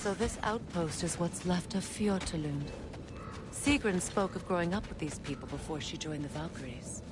So this outpost is what's left of Fjortulund. Sigrun spoke of growing up with these people before she joined the Valkyries.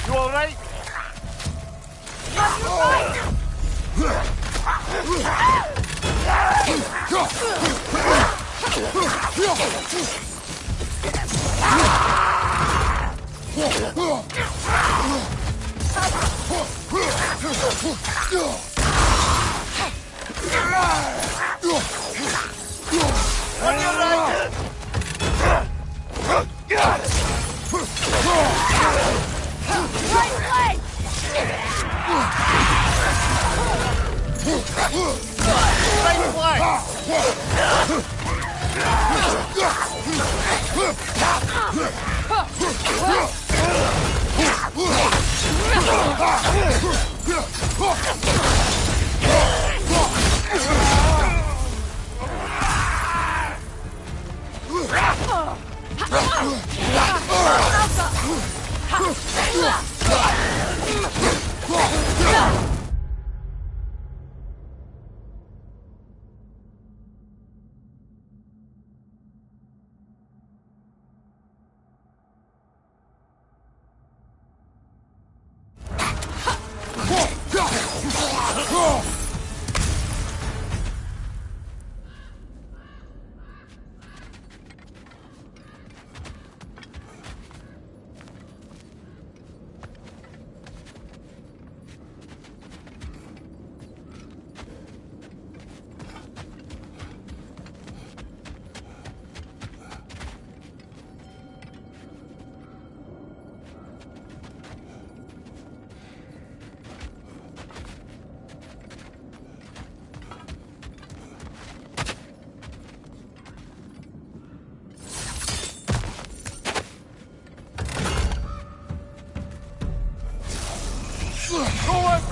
You all right?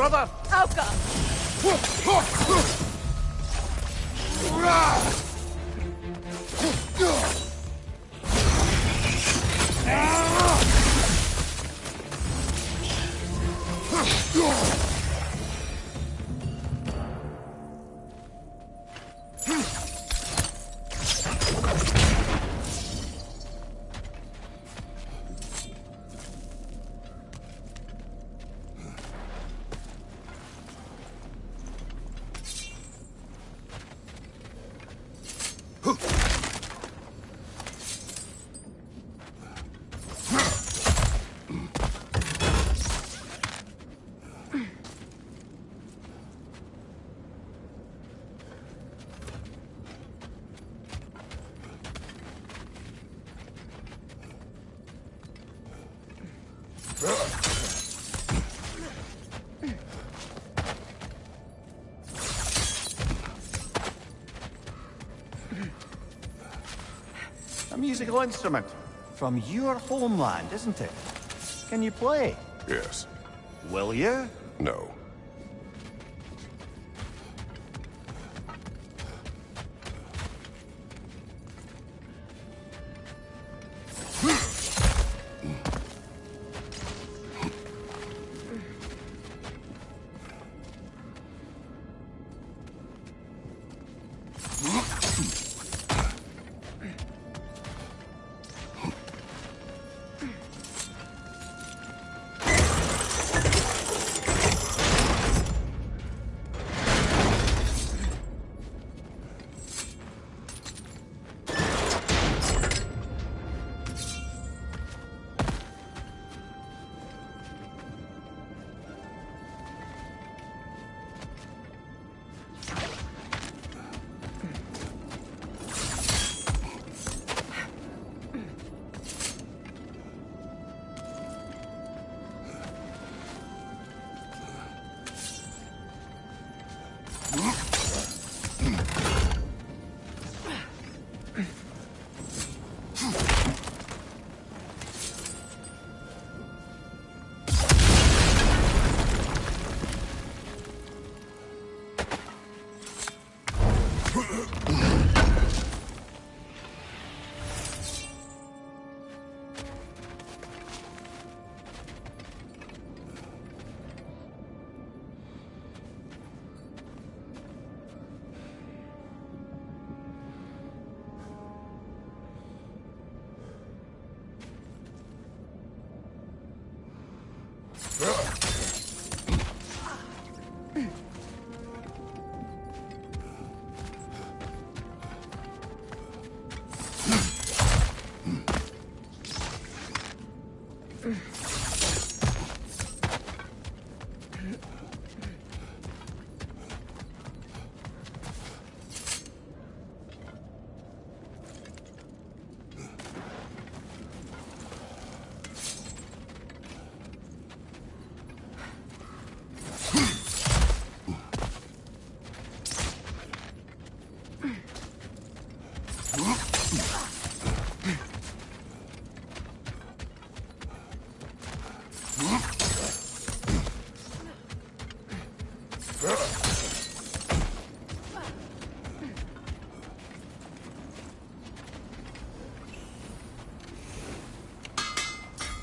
brother! Oh, God! A musical instrument. From your homeland, isn't it? Can you play? Yes. Will you? No.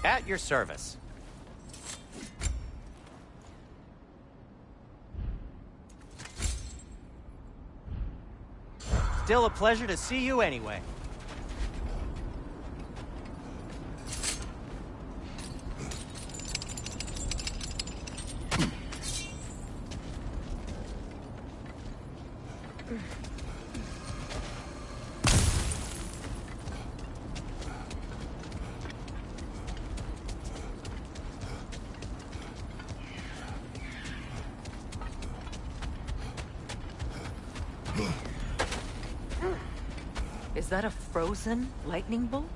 At your service. Still a pleasure to see you anyway. Is that a frozen lightning bolt?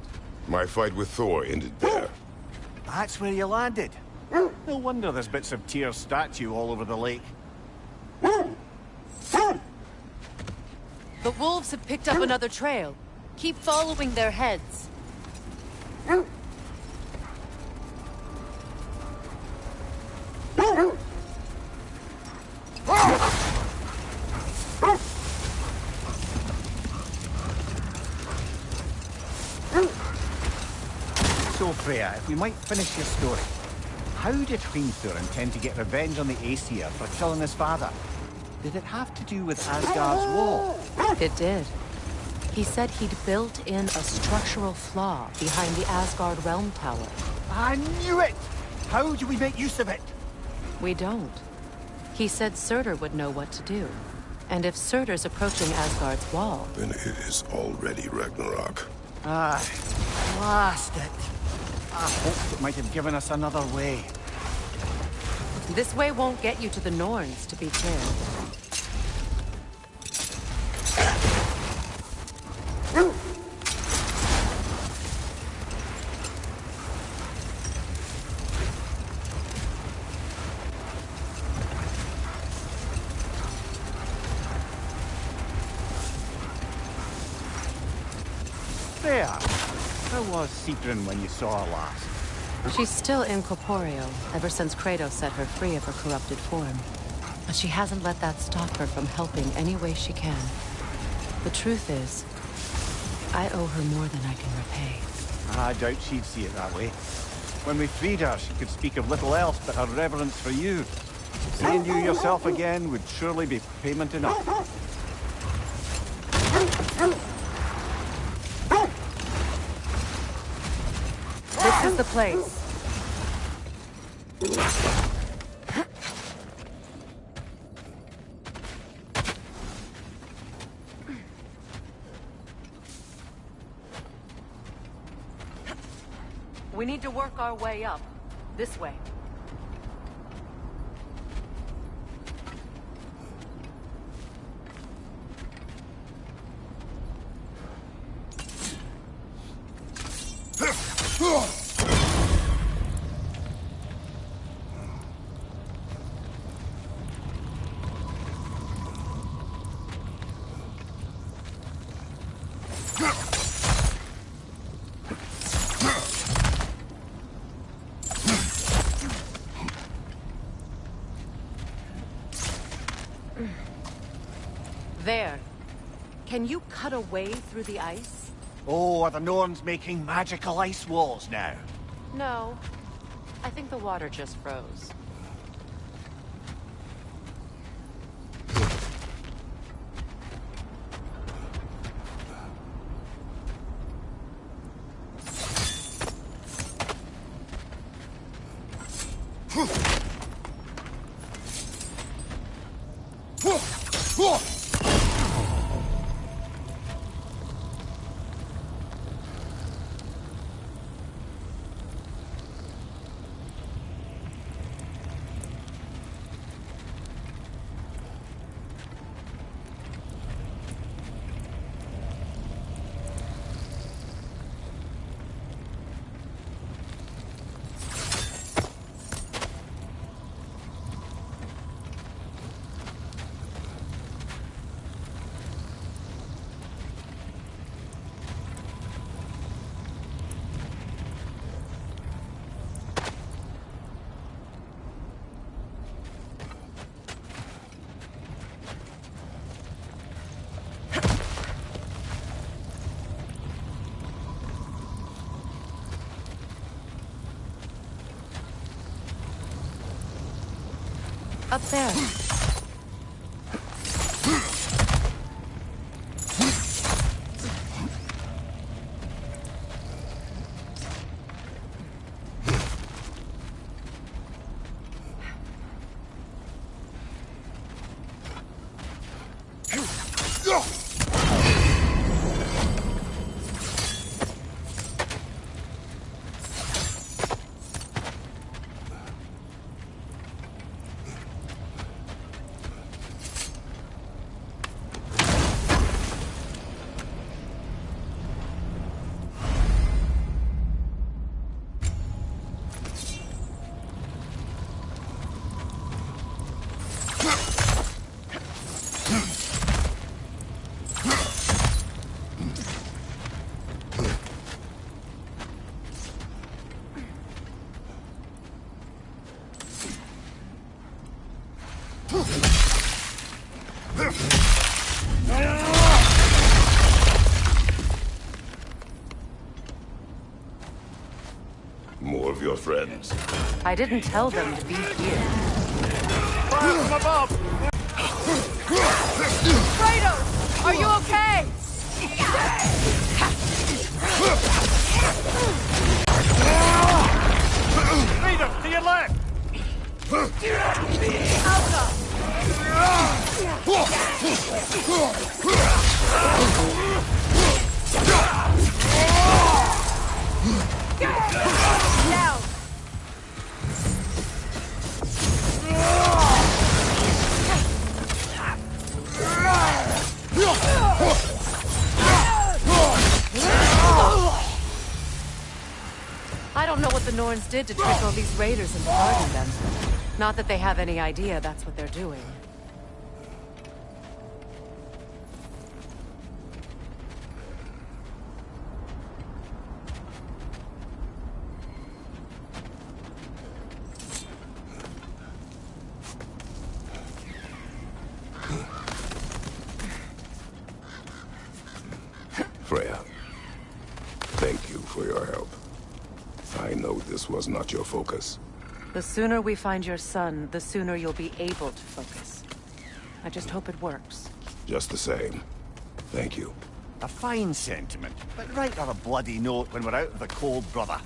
My fight with Thor ended there. That's where you landed. No wonder there's bits of Tyr's statue all over the lake. The wolves have picked up another trail. Keep following their heads. Freya, if we might finish your story. How did Hrimthur intend to get revenge on the Aesir for killing his father? Did it have to do with Asgard's wall? It did. He said he'd built in a structural flaw behind the Asgard Realm Tower. I knew it! How do we make use of it? We don't. He said Surtur would know what to do. And if Surtur's approaching Asgard's wall... Then it is already Ragnarok. Aye. Blast it. I hoped it might have given us another way. This way won't get you to the Norns, to be clear. There. How was Sigrun when you saw her last? She's still incorporeal, ever since Kratos set her free of her corrupted form. But she hasn't let that stop her from helping any way she can. The truth is, I owe her more than I can repay. I doubt she'd see it that way. When we freed her, she could speak of little else but her reverence for you. Seeing you yourself again would surely be payment enough. This is the place. We need to work our way up. This way. There. Can you cut a way through the ice? Oh, are the Norns making magical ice walls now? No. I think the water just froze. Up there. your friends. I didn't tell them to be here. Fire from above! Kratos! Are you okay? Raiders, to your left! Down! I don't know what the Norns did to trick all these raiders into guarding them. Not that they have any idea that's what they're doing. Freya, thank you for your help. I know this was not your focus. The sooner we find your son, the sooner you'll be able to focus. I just hope it works. Just the same, thank you. A fine sentiment, but write on a bloody note when we're out of the cold, brother.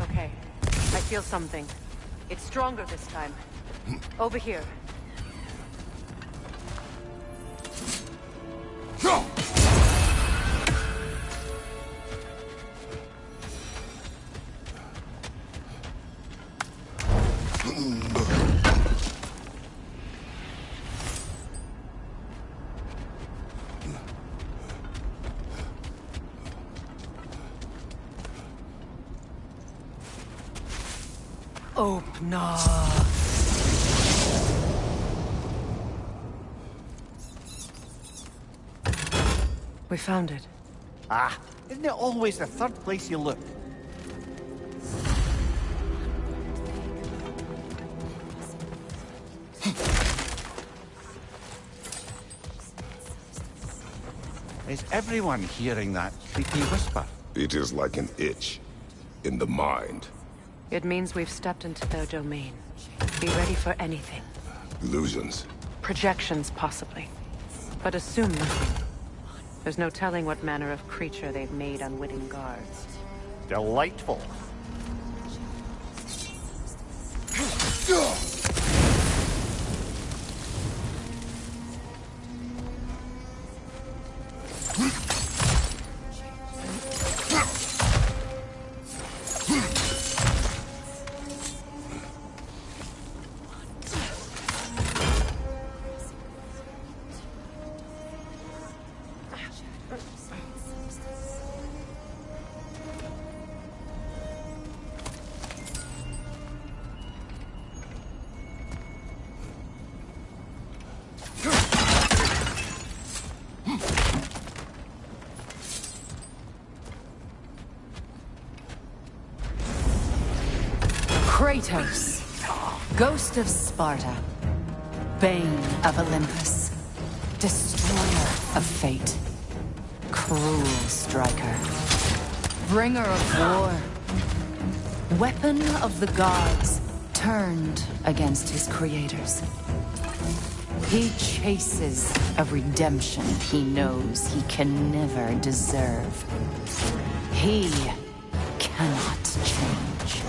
Okay, I feel something. It's stronger this time. Over here. Open up. We found it. Ah, isn't it always the third place you look? Is everyone hearing that creepy whisper? It is like an itch in the mind. It means we've stepped into their domain. Be ready for anything. Illusions. Projections, possibly. But assume nothing. There's no telling what manner of creature they've made unwitting guards. Delightful. Kratos, Ghost of Sparta, Bane of Olympus, Destroyer of Fate, Cruel Striker, Bringer of War, Weapon of the Gods, turned against his creators. He chases a redemption he knows he can never deserve. He cannot change.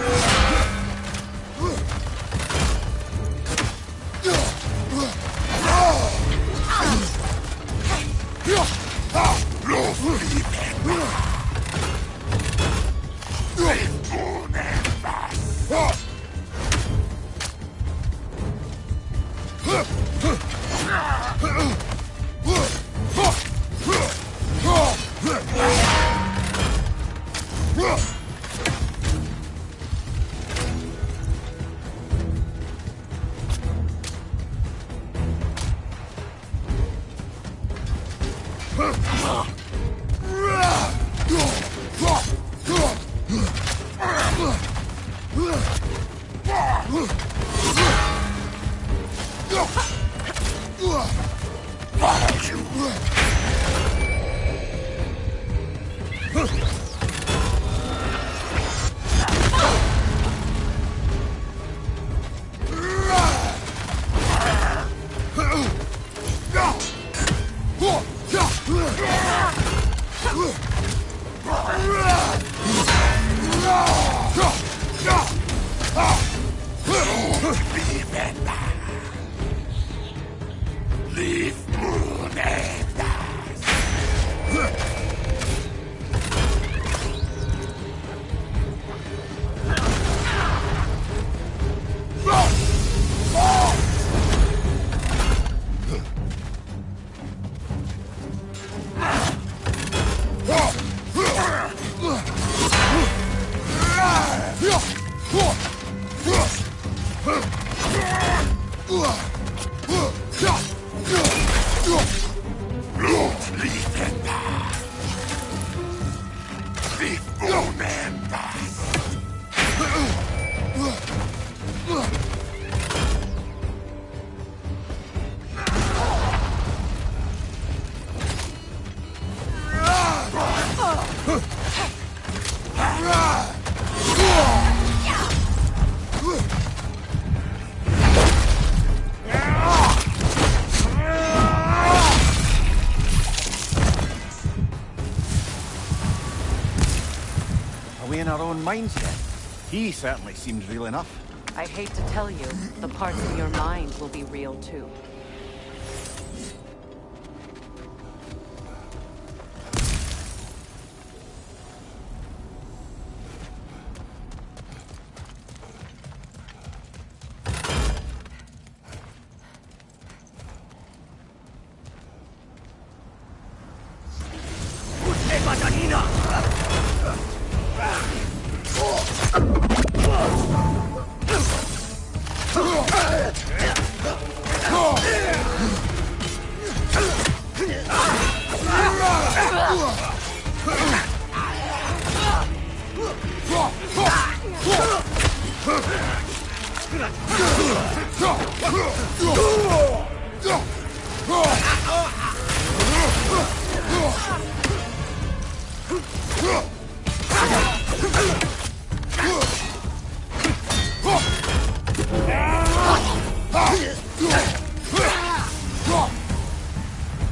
Are we in our own minds yet? He certainly seems real enough. I hate to tell you, the parts in your mind will be real too.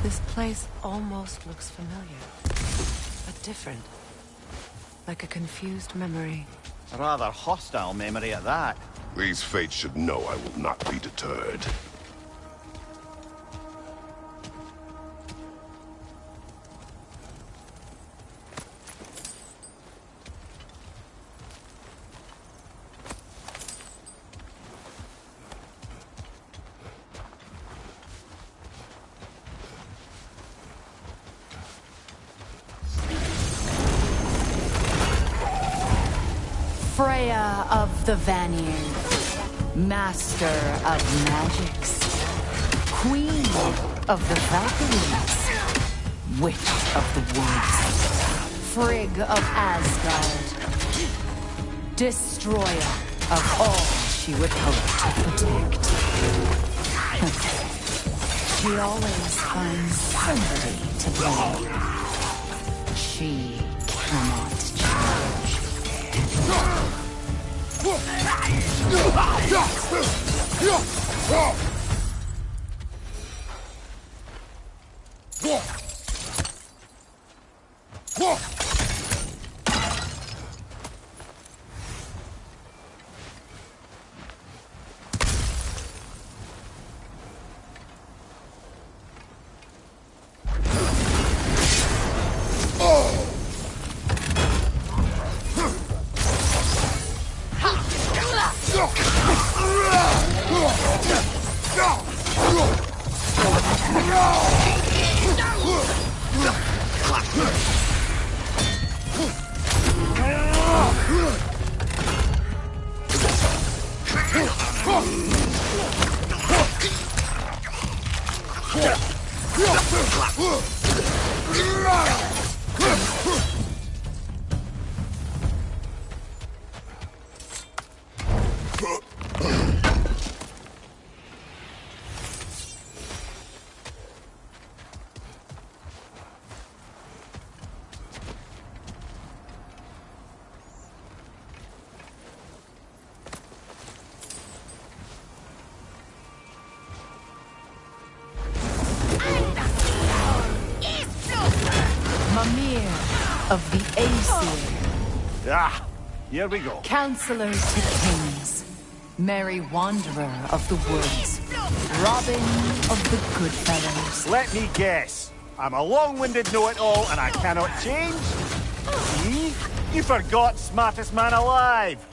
This place almost looks familiar, but different. Like a confused memory. A rather hostile memory at that. These fates should know I will not be deterred. Freya of the Vanir, Master of Magics, Queen of the Valkyries, Witch of the Woods, Frigg of Asgard, Destroyer of all she would hope to protect. She always finds somebody to blame. She cannot change. Of the Aesir. Ah, here we go. Counselor to kings. Merry wanderer of the woods. Robin of the Goodfellows. Let me guess. I'm a long-winded know-it-all and I cannot change? See? You forgot smartest man alive.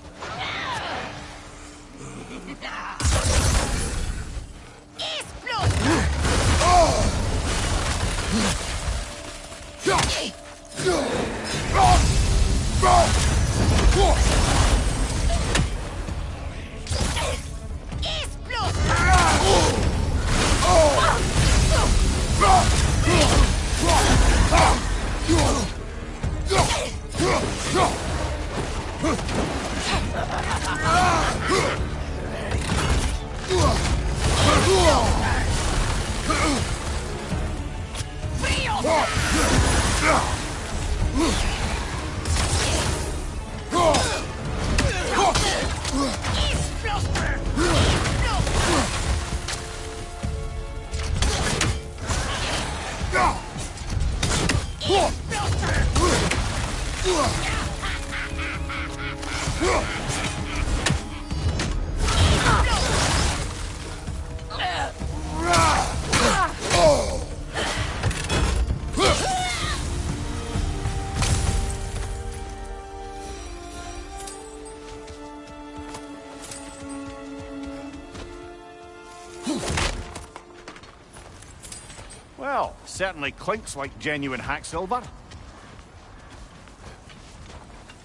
Well, certainly clinks like genuine hack silver.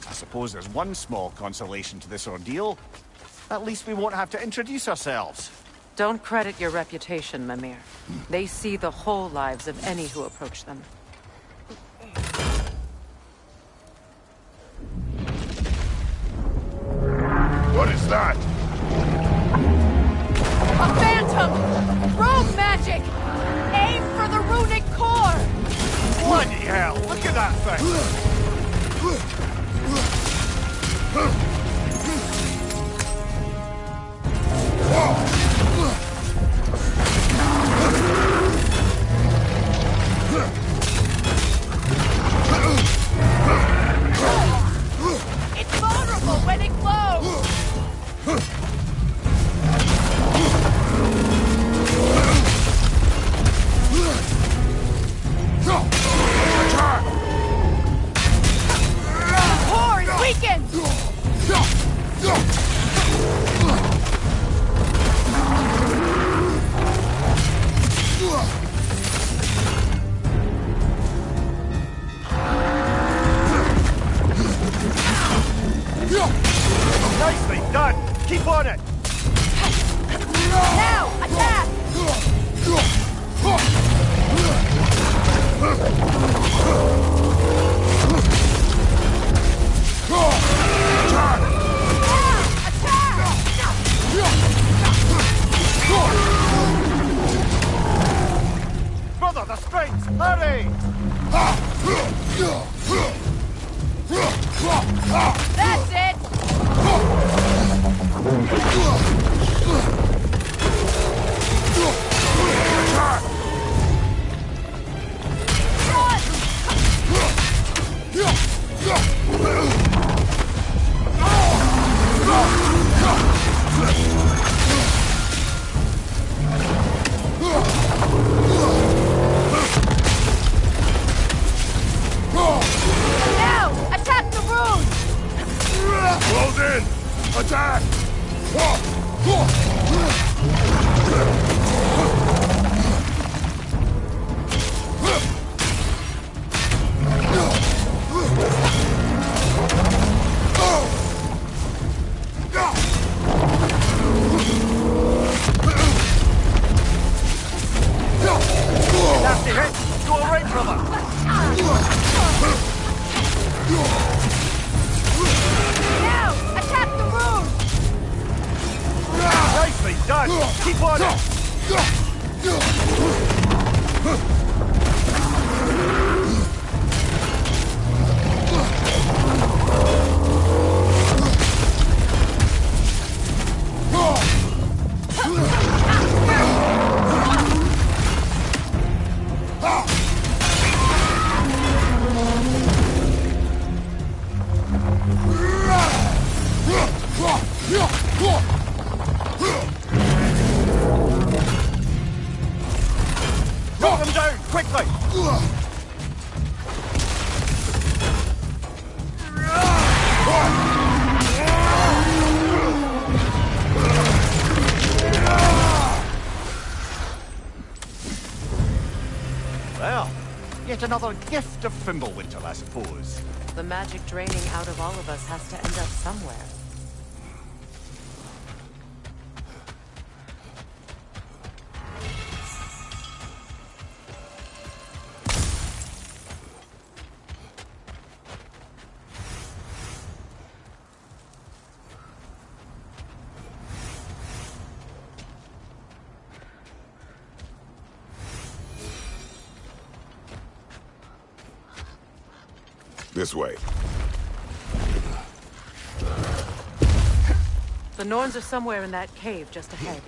I suppose there's one small consolation to this ordeal. At least we won't have to introduce ourselves. Don't credit your reputation, Mimir. They see the whole lives of any who approach them. What is that? A phantom! Rogue magic! Aim for the runic core! Bloody hell, look at that thing! Hurry! That's it! Now! Attack the rune! Close in! Attack! Nasty hit! Go away from her! Now! Attack the rune! Nicely done! Keep on it! Knock them down, quickly! Well, yet another gift of Fimbulwinter, I suppose. The magic draining out of all of us has to end up somewhere. This way. The Norns are somewhere in that cave just ahead.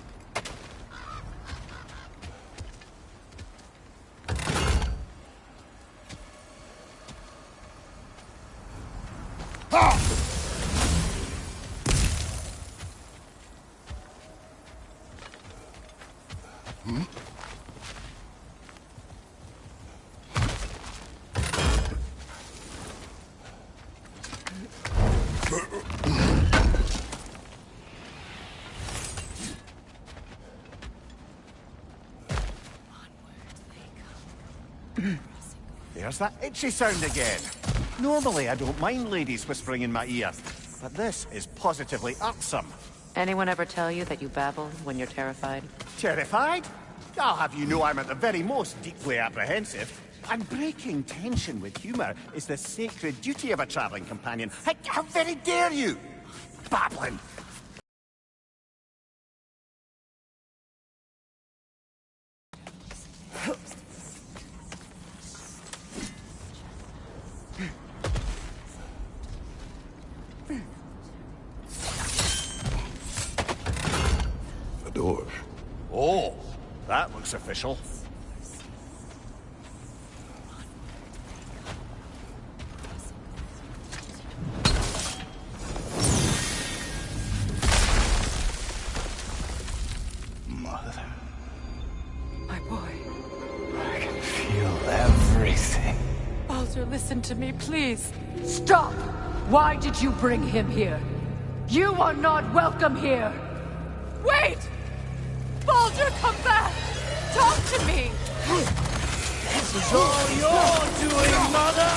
There's that itchy sound again. Normally I don't mind ladies whispering in my ear, but this is positively irksome. Anyone ever tell you that you babble when you're terrified? Terrified? I'll have you know I'm at the very most deeply apprehensive. And breaking tension with humour is the sacred duty of a travelling companion. How very dare you? Babbling! A door. Oh, that looks official. Mother, My boy. I can feel everything. Baldur, listen to me, please. Stop! Why did you bring him here? You are not welcome here! Wait! Baldur, come back! Talk to me! This is all you're doing, Mother!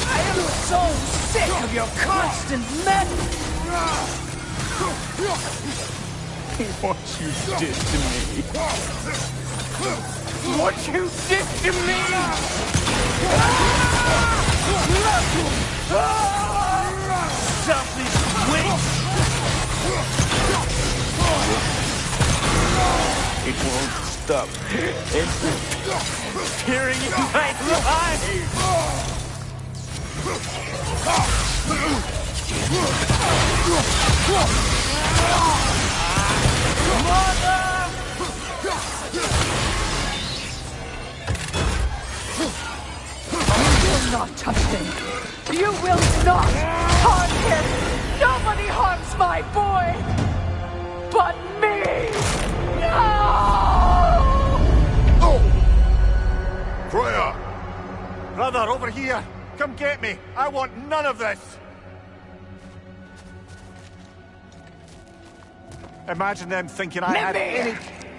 I am so sick of your constant meddling! What you did to me! What you did to me! Selfish witch! stuff. It's tearing in my life! Mother! You will not touch him. You will not harm him. Nobody harms my boy, but me. No! Oh! Freya! Brother, over here! Come get me! I want none of this! Imagine them thinking I had any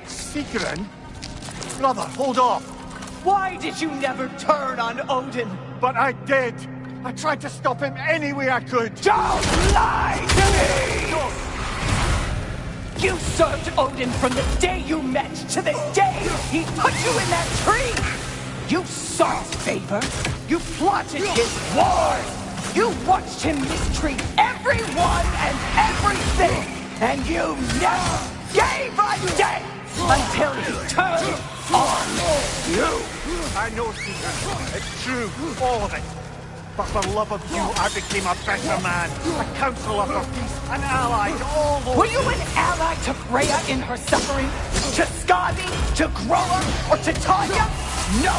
secret. Brother, hold off! Why did you never turn on Odin? But I did! I tried to stop him any way I could! Don't lie to me! You served Odin from the day you met to the day he put you in that tree! You sought his favor. You plotted his wars. You watched him mistreat everyone and everything. And you never gave a damn until he turned on you. I know, Caesar. It's true, all of it. But for love of you, I became a better man. A counselor for peace, an ally to all those... Were you an ally to Freya in her suffering? To Skadi? To Groa? Or to Tanya? No!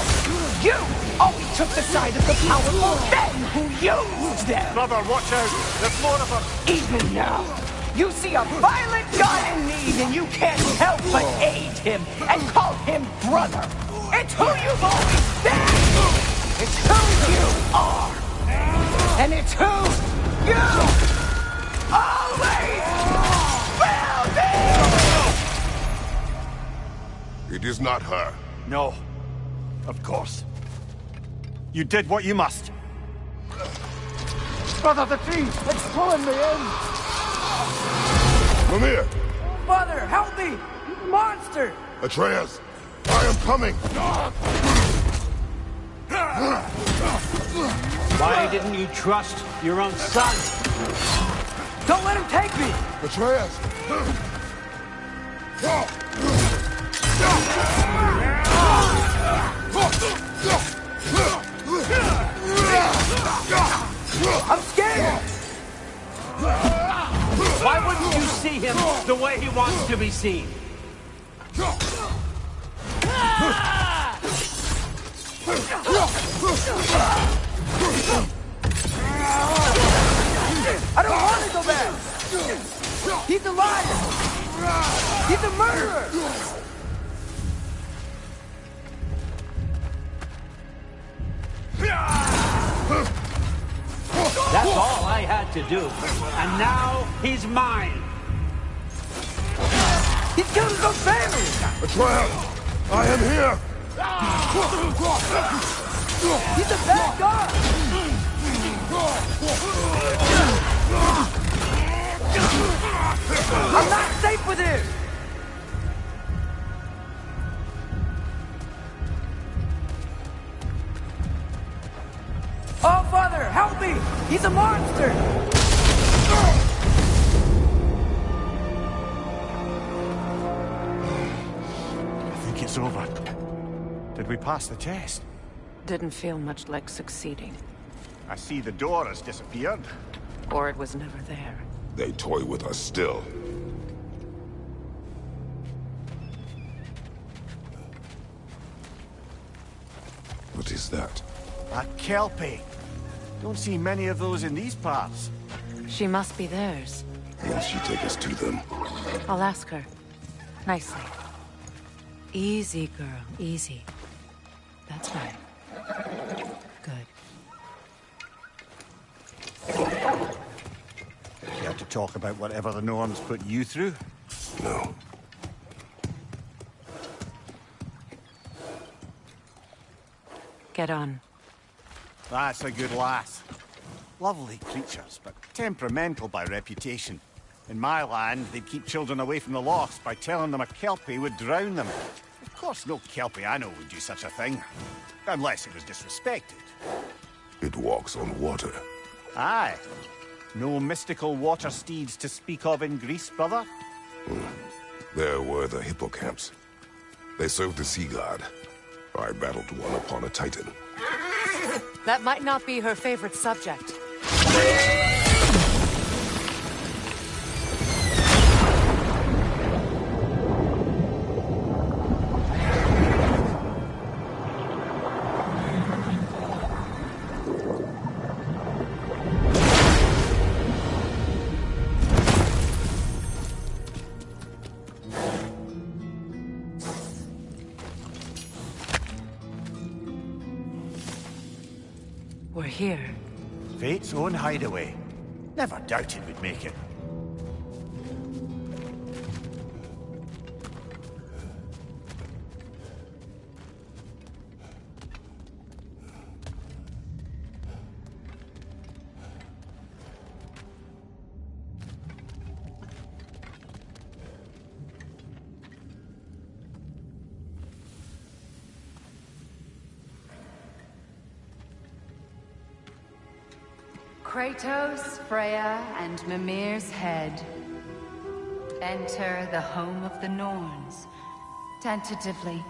You always took the side of the powerful men who used them! Brother, watch out! There's more of them! Even now, you see a violent god in need and you can't help but aid him and call him brother! It's who you've always been! It's who you are! And it's who you always will be! It is not her. No. Of course. You did what you must. Brother, the tree! It's pulling me in! Mimir! Mother, help me! Monster! Atreus! I am coming! Why didn't you trust your own son? Don't let him take me! Atreus! I'm scared! Why wouldn't you see him the way he wants to be seen? I don't want to go back! He's a liar! He's a murderer! That's all I had to do. And now he's mine. He's killed his own family! Atreus! I am here! He's a bad god! I'm not safe with him! Oh, Father, help me! He's a monster! I think it's over. Did we pass the test? Didn't feel much like succeeding. I see the door has disappeared. Or it was never there. They toy with us still. What is that? A Kelpie. Don't see many of those in these parts. She must be theirs. Will she take us to them? I'll ask her. Nicely. Easy, girl. Easy. That's right. Good. Care to talk about whatever the norms put you through? No. Get on. That's a good lass. Lovely creatures, but temperamental by reputation. In my land, they'd keep children away from the lost by telling them a Kelpie would drown them. Of course, no Kelpie I know would do such a thing. Unless it was disrespected. It walks on water. Aye. No mystical water steeds to speak of in Greece, brother? There were the hippocamps. They served the Sea God. I battled one upon a Titan. That might not be her favorite subject. We're here. Fate's own hideaway. Never doubted we'd make it. Kratos, Freya, and Mimir's head. Enter the home of the Norns, tentatively.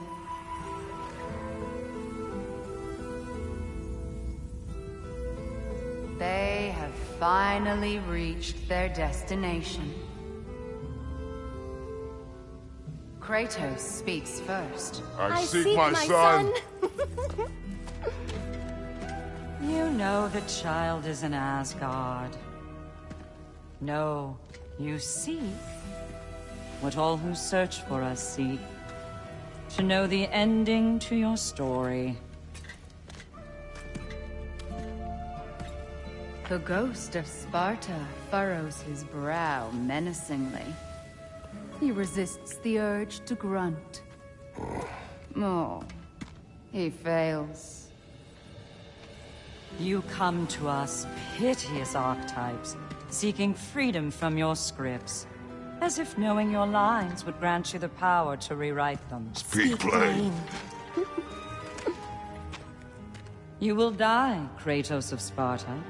They have finally reached their destination. Kratos speaks first. I seek my son! You know the child is in Asgard. No, you seek what all who search for us seek. To know the ending to your story. The ghost of Sparta furrows his brow menacingly. He resists the urge to grunt. Oh, he fails. You come to us, piteous archetypes, seeking freedom from your scripts. As if knowing your lines would grant you the power to rewrite them. Speak plain. You will die, Kratos of Sparta.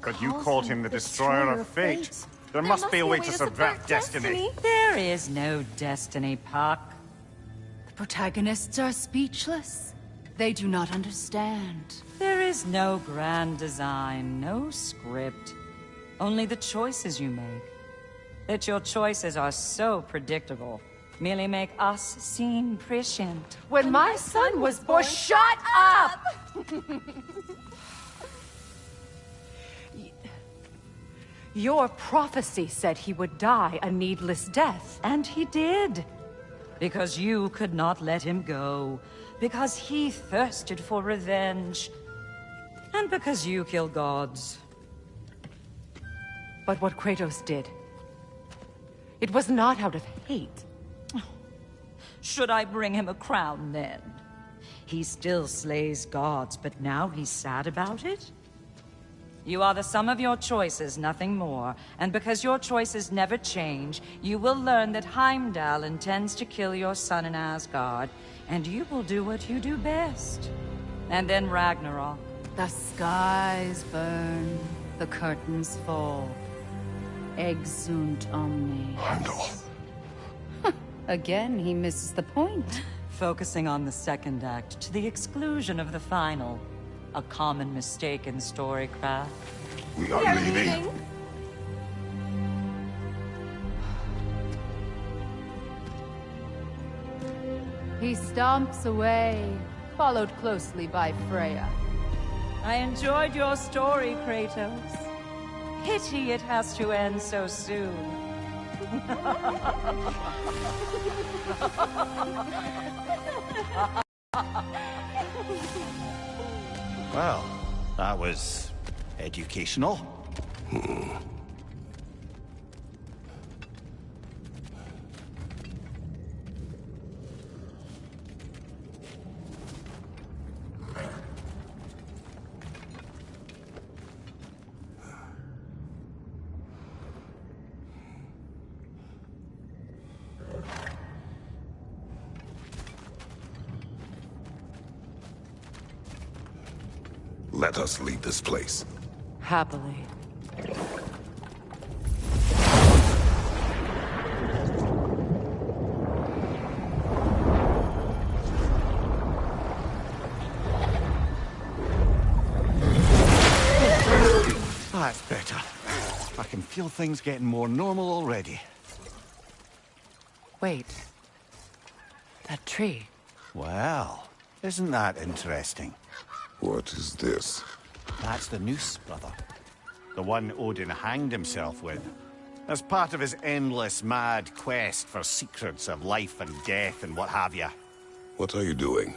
But you called him the destroyer of fate. There must be a way to subvert destiny. There is no destiny, Puck. The protagonists are speechless. They do not understand. There is no grand design, no script. Only the choices you make. That your choices are so predictable, merely make us seem prescient. When my son was born, shut up! Your prophecy said he would die a needless death. And he did. Because you could not let him go. Because he thirsted for revenge. And because you kill gods. But what Kratos did, it was not out of hate. Should I bring him a crown then? He still slays gods, but now he's sad about it? You are the sum of your choices, nothing more. And because your choices never change, you will learn that Heimdall intends to kill your son in Asgard, and you will do what you do best. And then Ragnarok. The skies burn, the curtains fall. Exunt omni. Heimdall. Again, he misses the point. Focusing on the second act to the exclusion of the final. A common mistake in storycraft. We are leaving. He stomps away, followed closely by Freya. I enjoyed your story, Kratos. Pity it has to end so soon. Well, that was educational. Let us leave this place. Happily. That's better. I can feel things getting more normal already. Wait. That tree. Well, isn't that interesting? What is this? That's the noose, brother. The one Odin hanged himself with. As part of his endless, mad quest for secrets of life and death and what have you. What are you doing?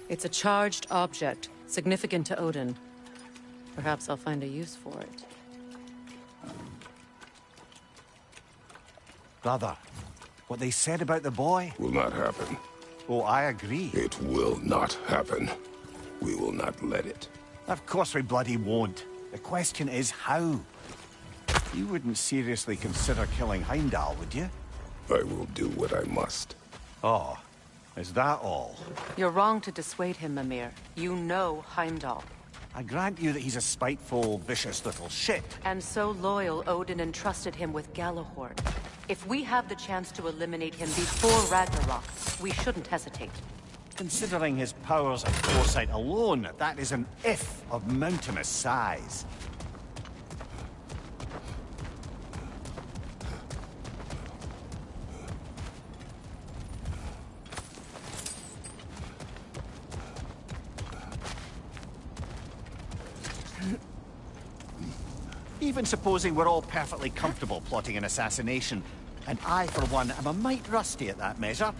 It's a charged object, significant to Odin. Perhaps I'll find a use for it. Brother, what they said about the boy? Will not happen. Oh, I agree. It will not happen. We will not let it. Of course we bloody won't. The question is how. You wouldn't seriously consider killing Heimdall, would you? I will do what I must. Oh, is that all? You're wrong to dissuade him, Mimir. You know Heimdall. I grant you that he's a spiteful, vicious little shit. And so loyal, Odin entrusted him with Galahorn. If we have the chance to eliminate him before Ragnarok, we shouldn't hesitate. Considering his powers and foresight alone, that is an if of mountainous size. Even supposing we're all perfectly comfortable plotting an assassination, and I, for one, am a mite rusty at that measure,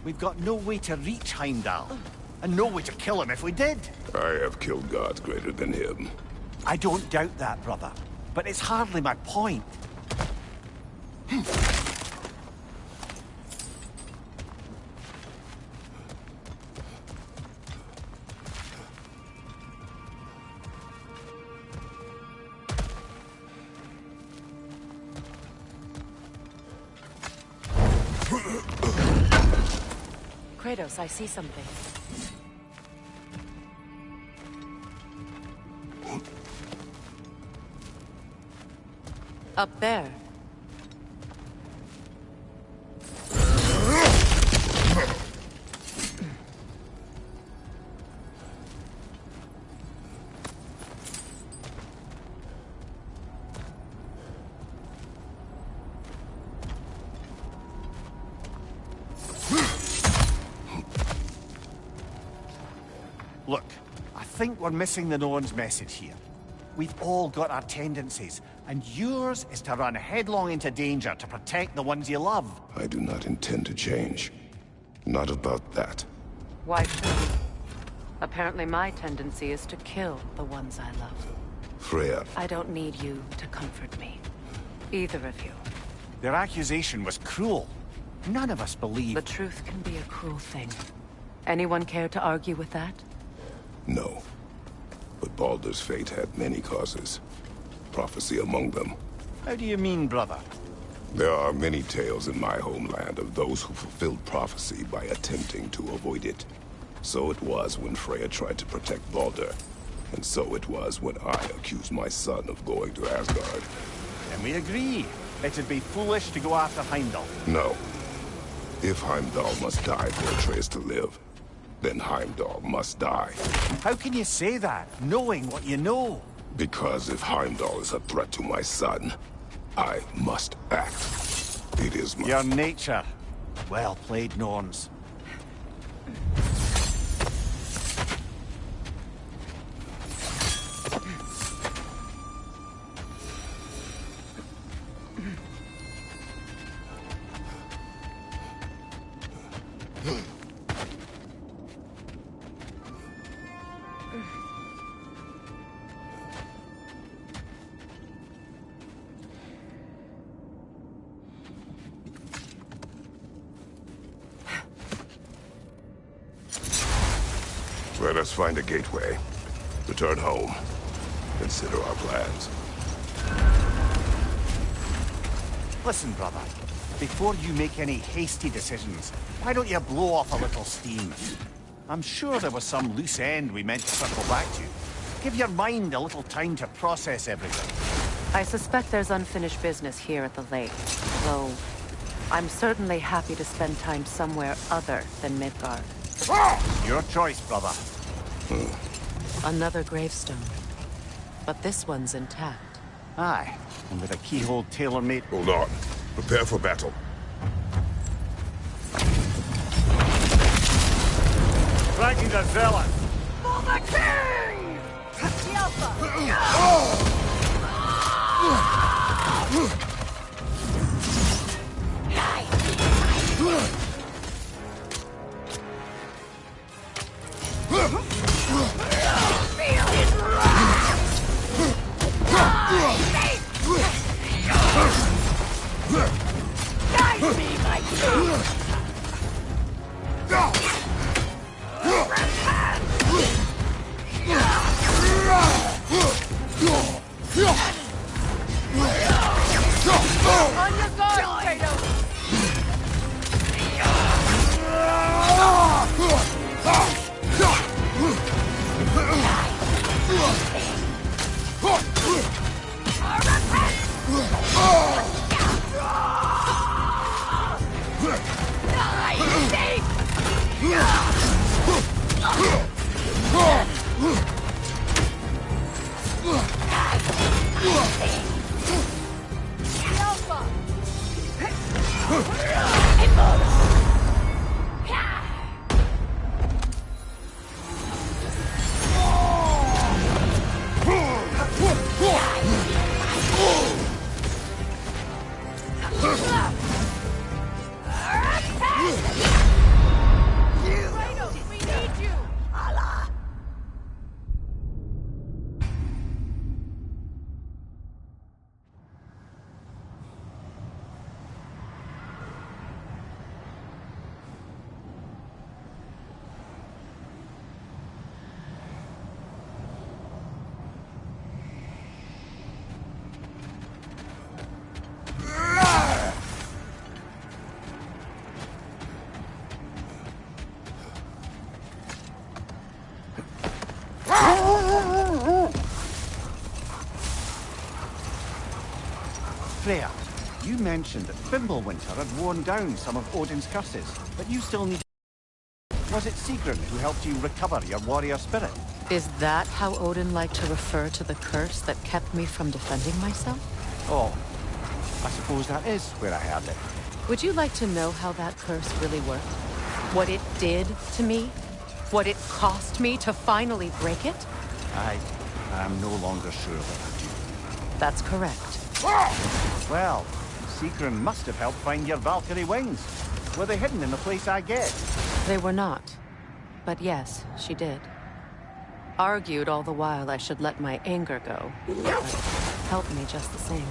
we've got no way to reach Heimdall, and no way to kill him if we did. I have killed gods greater than him. I don't doubt that, brother, but it's hardly my point. Kratos, I see something. Up there. Look, I think we're missing the Norn's message here. We've all got our tendencies, and yours is to run headlong into danger to protect the ones you love. I do not intend to change. Not about that. Why should you? Apparently my tendency is to kill the ones I love. Freya, I don't need you to comfort me. Either of you. Their accusation was cruel. None of us believe... The truth can be a cruel thing. Anyone care to argue with that? no. But Baldur's fate had many causes. Prophecy among them. How do you mean, brother? There are many tales in my homeland of those who fulfilled prophecy by attempting to avoid it. So it was when Freya tried to protect Baldur. And so it was when I accused my son of going to Asgard. Then we agree. It'd be foolish to go after Heimdall. No. If Heimdall must die for Atreus to live, then Heimdall must die. How can you say that, knowing what you know? Because if Heimdall is a threat to my son, I must act. It is my... Your nature. Well played, Norns. Let us find a gateway. Return home. Consider our plans. Listen, brother. Before you make any hasty decisions, why don't you blow off a little steam? I'm sure there was some loose end we meant to circle back to. Give your mind a little time to process everything. I suspect there's unfinished business here at the lake, though I'm certainly happy to spend time somewhere other than Midgard. Your choice, brother. Another gravestone. But this one's intact. Aye, and with a keyhole tailor-made... Hold on. Prepare for battle. Dragging the zealot! For the king! Feel his wrath! Guide me, my king! On your guard, Kratos! Freya, you mentioned that Fimbulwinter had worn down some of Odin's curses, but you still need... Was it Sigrun who helped you recover your warrior spirit? Is that how Odin liked to refer to the curse that kept me from defending myself? Oh, I suppose that is where I heard it. Would you like to know how that curse really worked? What it did to me? What it cost me to finally break it? I'm no longer sure that I do. That's correct. Well, Sigrun must have helped find your Valkyrie wings. Were they hidden in the place I guessed? They were not. But yes, she did. Argued all the while I should let my anger go. But helped me just the same.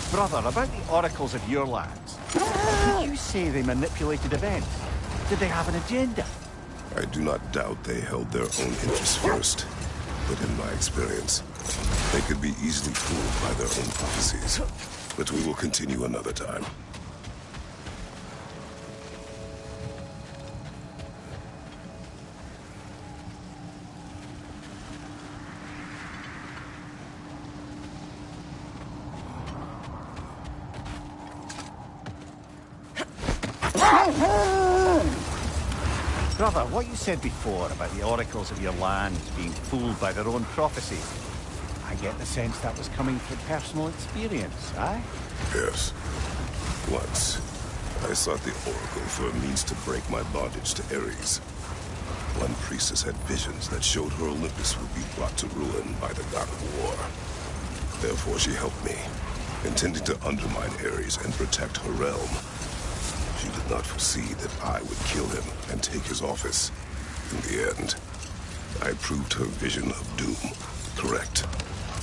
Brother, about the oracles of your lands. Did you say they manipulated events? Did they have an agenda? I do not doubt they held their own interests first. But in my experience, they could be easily fooled by their own prophecies. But we will continue another time. Brother, what you said before about the oracles of your lands being fooled by their own prophecies, I get the sense that was coming from personal experience, aye? Yes. Once, I sought the Oracle for a means to break my bondage to Ares. One priestess had visions that showed her Olympus would be brought to ruin by the god of war. Therefore she helped me, intending to undermine Ares and protect her realm. She did not foresee that I would kill him and take his office. In the end, I proved her vision of doom correct.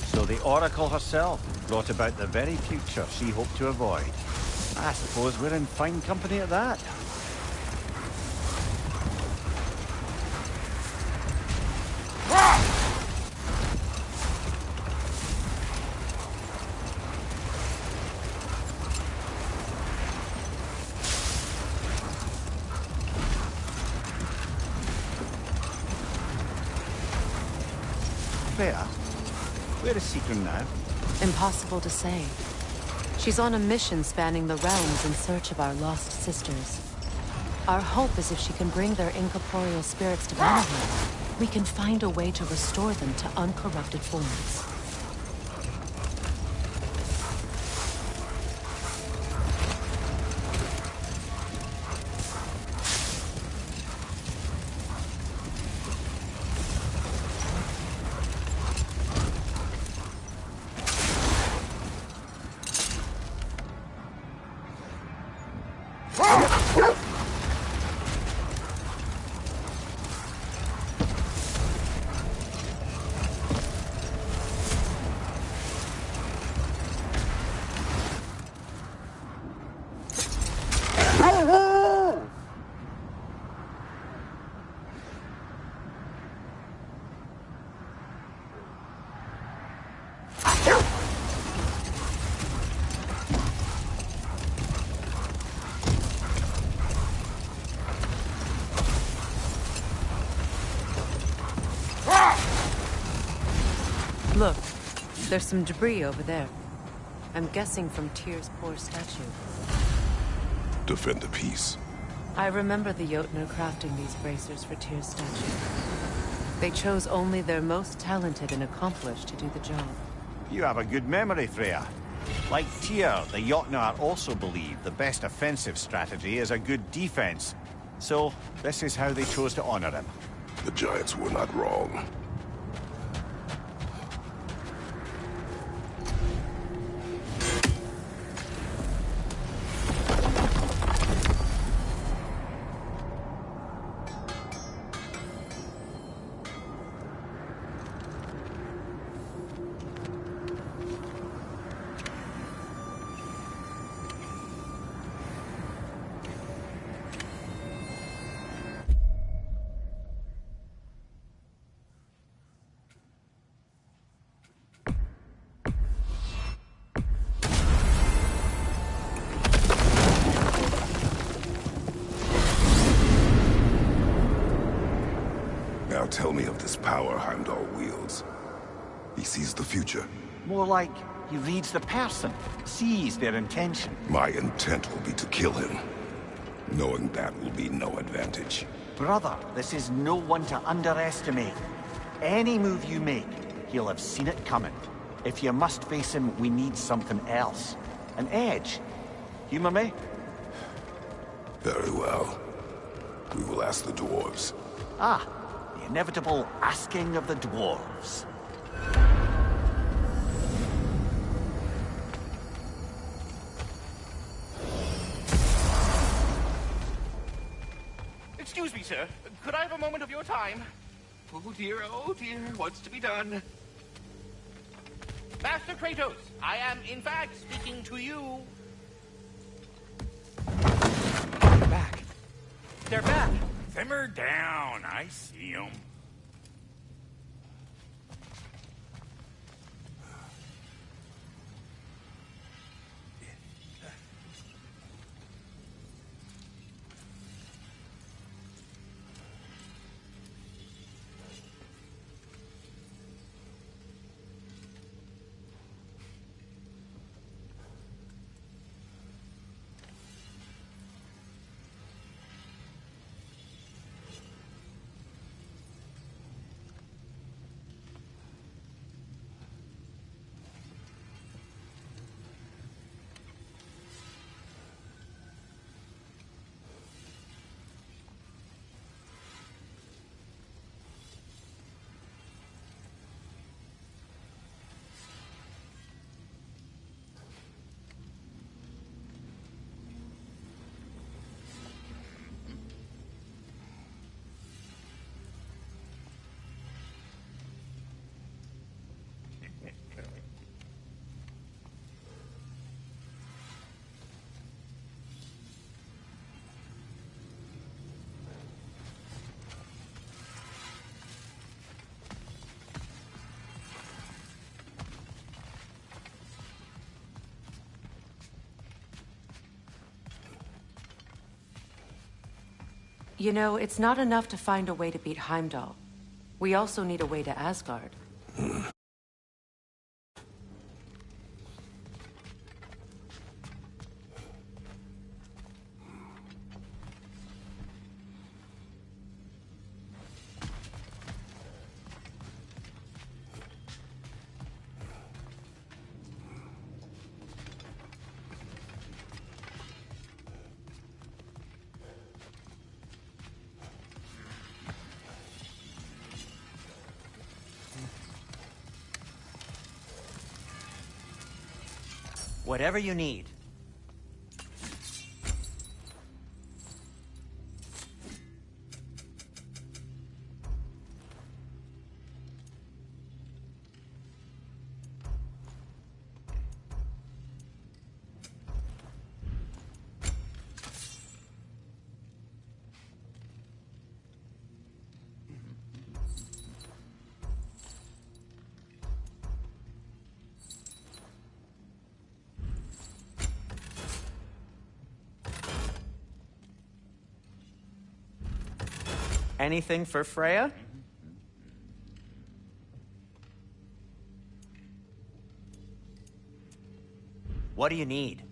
So the Oracle herself brought about the very future she hoped to avoid. I suppose we're in fine company at that. Freya, Where is Seacrum now? Impossible to say. She's on a mission spanning the realms in search of our lost sisters. Our hope is if she can bring their incorporeal spirits to Ragnarok, we can find a way to restore them to uncorrupted forms. Look, there's some debris over there. I'm guessing from Tyr's poor statue. Defend the peace. I remember the Jotnar crafting these bracers for Tyr's statue. They chose only their most talented and accomplished to do the job. You have a good memory, Freya. Like Tyr, the Jotnar also believe the best offensive strategy is a good defense. So, this is how they chose to honor him. The Giants were not wrong. Now tell me of this power Heimdall wields. He sees the future. More like, he reads the person, sees their intention. My intent will be to kill him. Knowing that will be no advantage. Brother, this is no one to underestimate. Any move you make, he'll have seen it coming. If you must face him, we need something else. An edge. Humor me? Very well. We will ask the dwarves. Ah, the inevitable asking of the dwarves. Excuse me, sir. Could I have a moment of your time? Oh dear, what's to be done? Master Kratos, I am in fact speaking to you. They're back. They're back. Simmer down. I see them. You know, it's not enough to find a way to beat Heimdall. We also need a way to Asgard. Whatever you need. Anything for Freya? What do you need?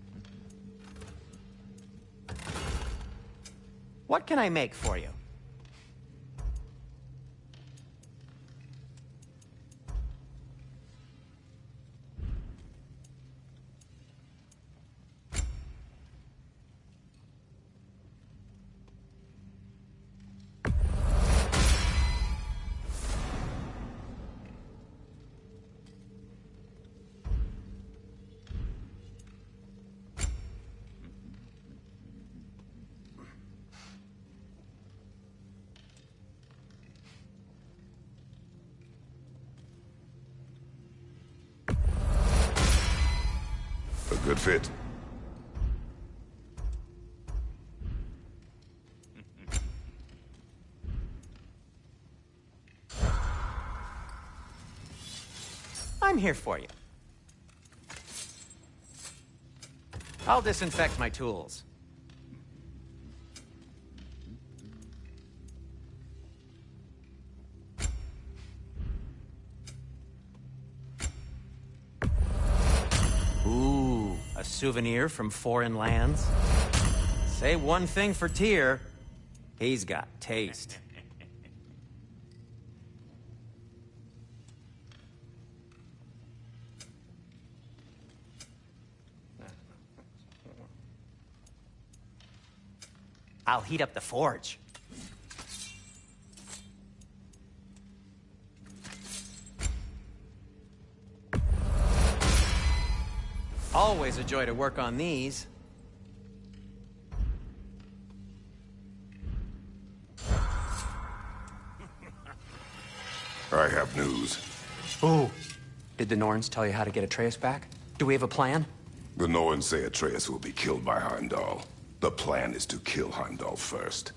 What can I make for you? A good fit. I'm here for you. I'll disinfect my tools. Ooh, a souvenir from foreign lands. Say one thing for Tyr, he's got taste. I'll heat up the forge. Always a joy to work on these. I have news. Ooh. Did the Norns tell you how to get Atreus back? Do we have a plan? The Norns say Atreus will be killed by Heimdall. The plan is to kill Heimdall first.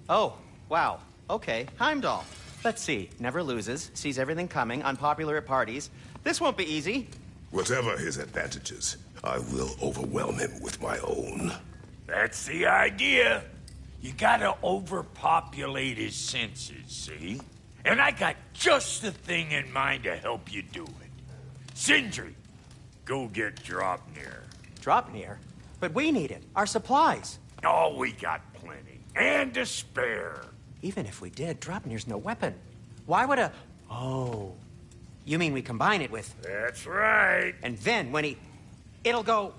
Oh, wow. Okay, Heimdall. Let's see. Never loses, sees everything coming, unpopular at parties. This won't be easy. Whatever his advantages, I will overwhelm him with my own. That's the idea. You gotta overpopulate his senses, see? And I got just the thing in mind to help you do it. Sindri, go get Draupnir. Draupnir? But we need it. Our supplies. Oh, we got plenty. And to spare. Even if we did, Draupnir's no weapon. Why would a... Oh. You mean we combine it with... That's right. And then when he... It'll go...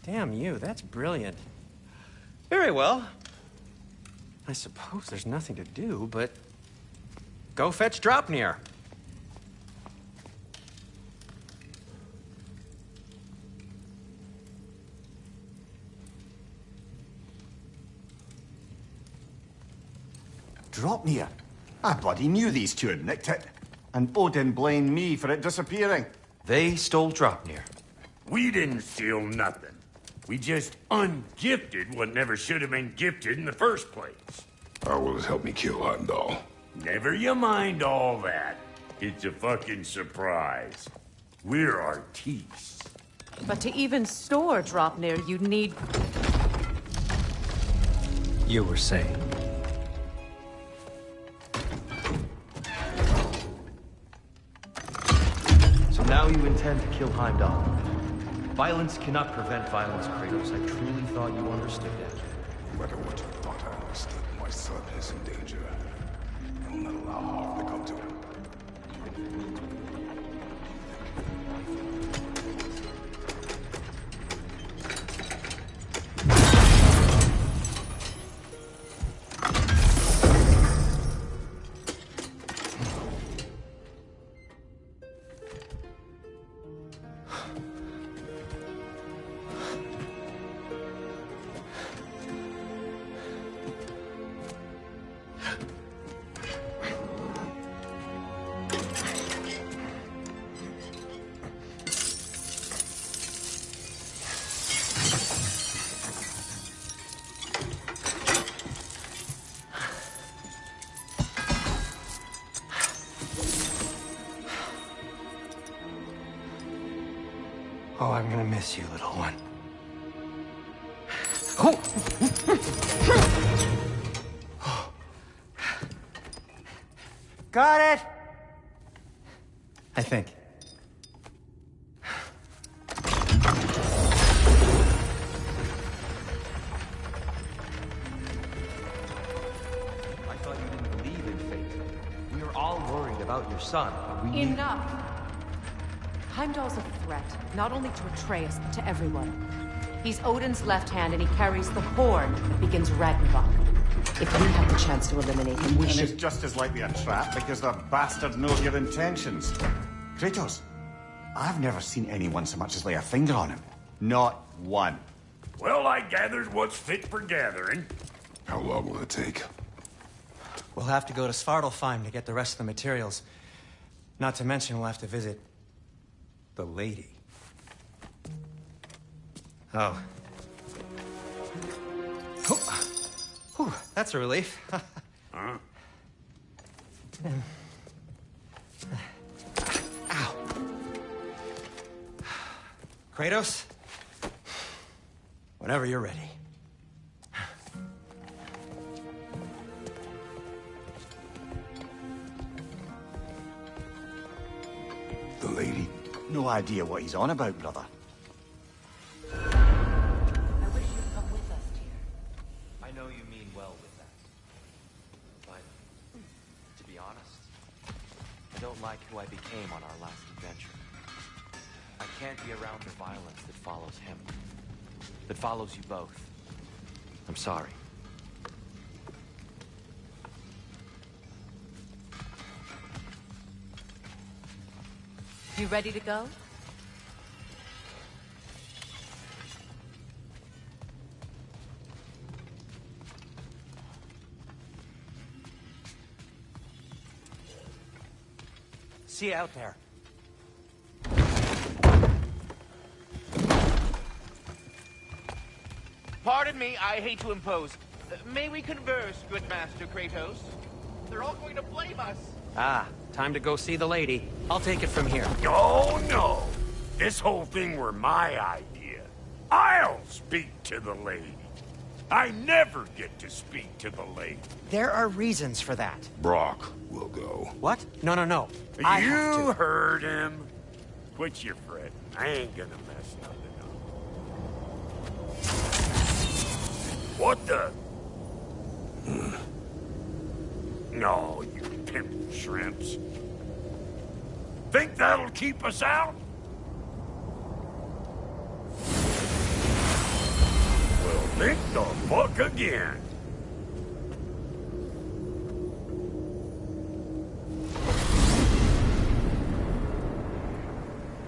Damn you, that's brilliant. Very well. I suppose there's nothing to do, but... Go fetch Draupnir. Draupnir? I bloody knew these two had nicked it. And Odin blamed me for it disappearing. They stole Draupnir. We didn't steal nothing. We just ungifted what never should have been gifted in the first place. How will it help me kill Heimdall? Never you mind all that. It's a fucking surprise. We're artistes. But to even store Draupnir, you'd need... You were saying? So now you intend to kill Heimdall. Violence cannot prevent violence, Kratos. I truly thought you understood that. No matter what you thought I understood, my son is in danger. I will not allow harm to come to him. Oh, I'm gonna miss you, little one. Oh. Got it! I think. I thought you didn't believe in fate. We were all worried about your son, but we... Enough! Heimdall's a threat, not only to Atreus, but to everyone. He's Odin's left hand, and he carries the horn that begins Ragnarok. If we have the chance to eliminate him, we should... And it's just as likely a trap, because the bastard knows your intentions. Kratos, I've never seen anyone so much as lay a finger on him. Not one. Well, I gathered what's fit for gathering. How long will it take? We'll have to go to Svartalfheim to get the rest of the materials. Not to mention we'll have to visit... the lady. Oh. Oh. Whew, that's a relief. Huh? Ow. Kratos? Whenever you're ready. The lady? No idea what he's on about, brother. I wish you'd come with us, dear. I know you mean well with that. But, to be honest, I don't like who I became on our last adventure. I can't be around the violence that follows him. That follows you both. I'm sorry. You ready to go? See you out there. Pardon me, I hate to impose. May we converse, good Master Kratos? They're all going to blame us. Ah, time to go see the lady. I'll take it from here. Oh, no. This whole thing were my idea. I'll speak to the lady. I never get to speak to the lady. There are reasons for that. Brock will go. What? No, no, no. I have You to. heard him. Quit your fretting. I ain't gonna mess nothing up. What the? No, you pimp shrimps. Think that'll keep us out? Well, think the fuck again.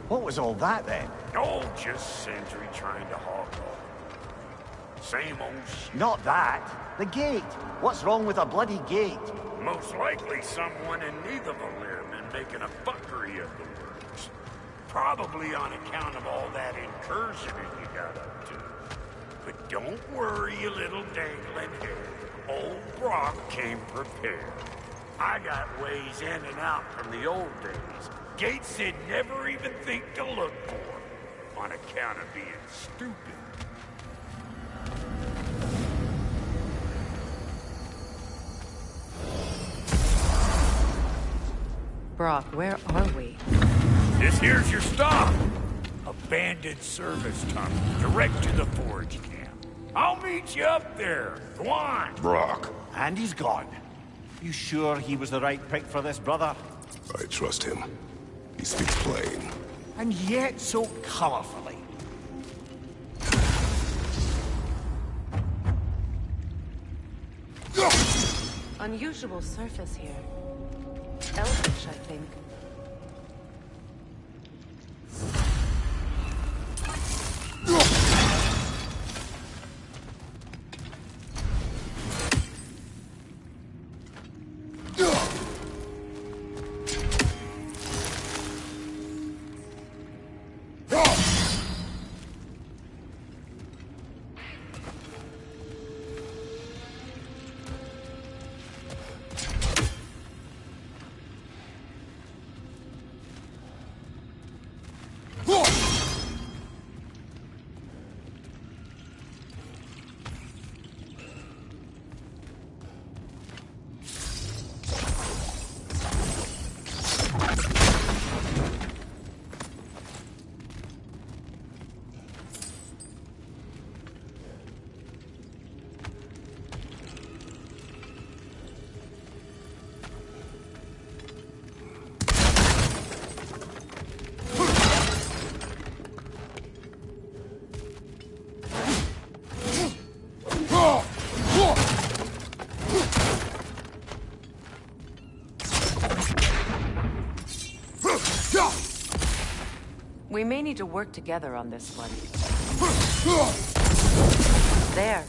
What was all that, then? Oh, just Sindri trying to hog off. Same old shit. Not that. The gate. What's wrong with a bloody gate? Most likely someone in Nidavellir been making a fuckery of the works. Probably on account of all that incursioning you got up to. But don't worry, you little dangling head. Old Brock came prepared. I got ways in and out from the old days. Gates they'd never even think to look for. On account of being stupid. Brock, where are we? This here's your stop. Abandoned service tunnel, direct to the forge camp. I'll meet you up there. Go on. Brock. And he's gone. You sure he was the right pick for this, brother? I trust him. He speaks plain. And yet so colorfully. Unusual surface here. Elvish, I think. We may need to work together on this one. There.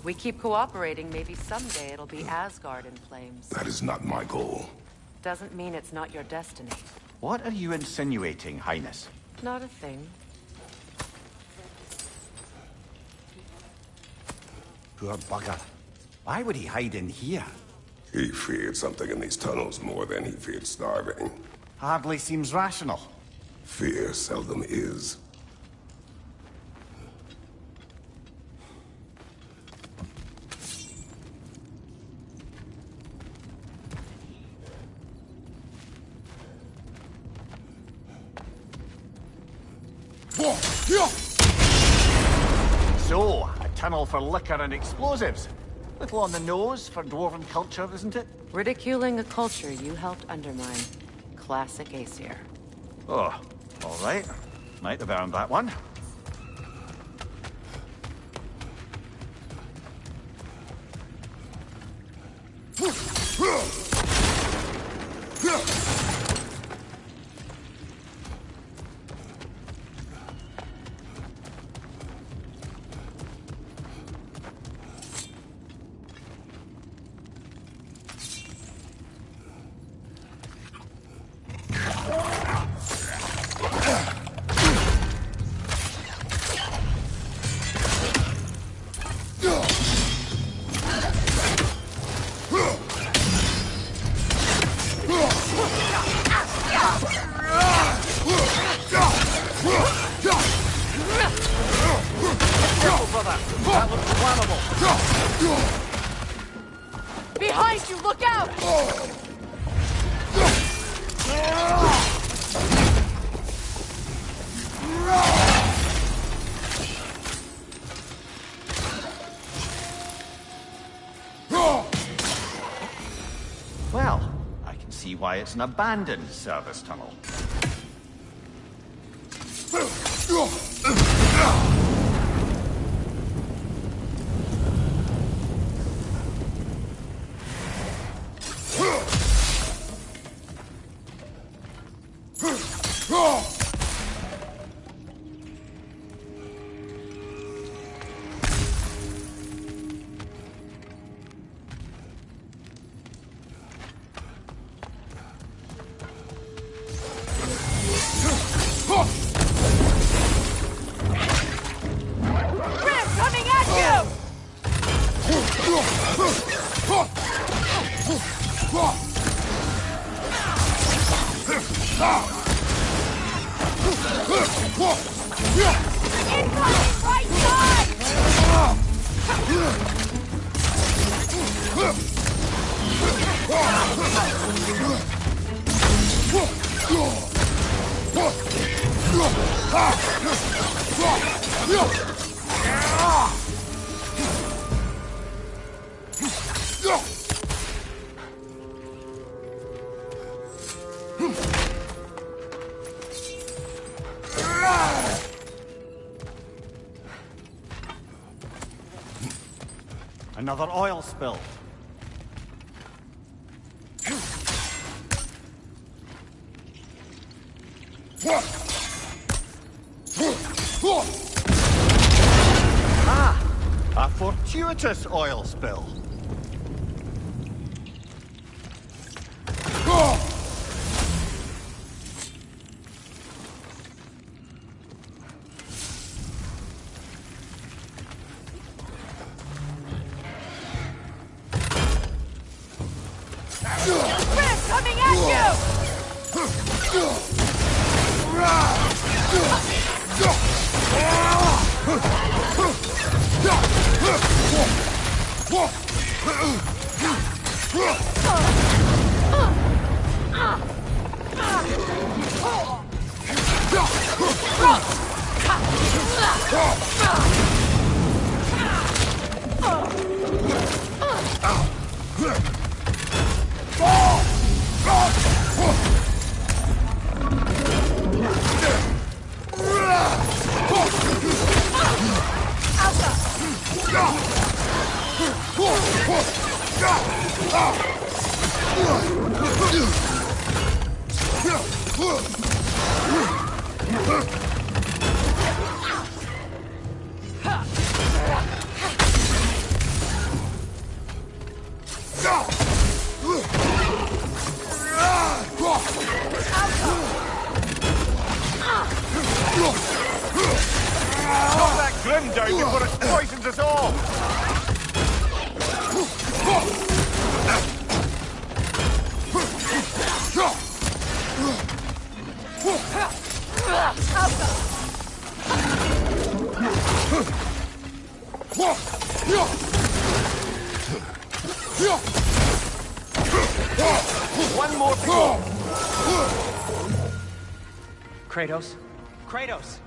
We keep cooperating, maybe someday it'll be Asgard in flames. That is not my goal. Doesn't mean it's not your destiny. What are you insinuating, Highness? Not a thing. Poor bugger. Why would he hide in here? He feared something in these tunnels more than he feared starving. Hardly seems rational. Fear seldom is. So, a tunnel for liquor and explosives. Little on the nose for dwarven culture, isn't it? Ridiculing a culture you helped undermine. Classic Aesir. Oh, all right. Might have earned that one. Behind you, look out! Well, I can see why it's an abandoned service tunnel. Another oil spill. Ah! A fortuitous oil spill. Coming at you! Knock that grim down before it poisons us all! One more to go. Kratos? Kratos!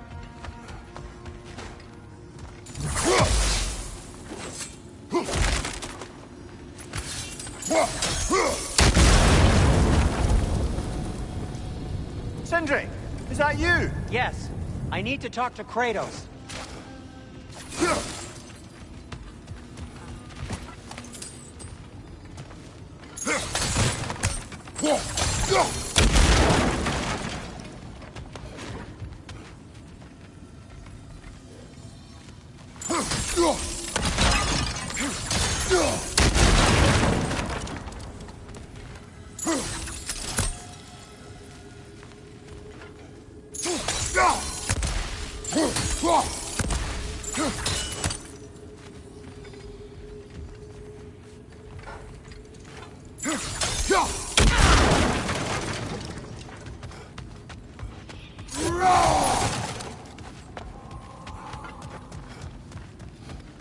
Sindri, is that you? Yes. I need to talk to Kratos.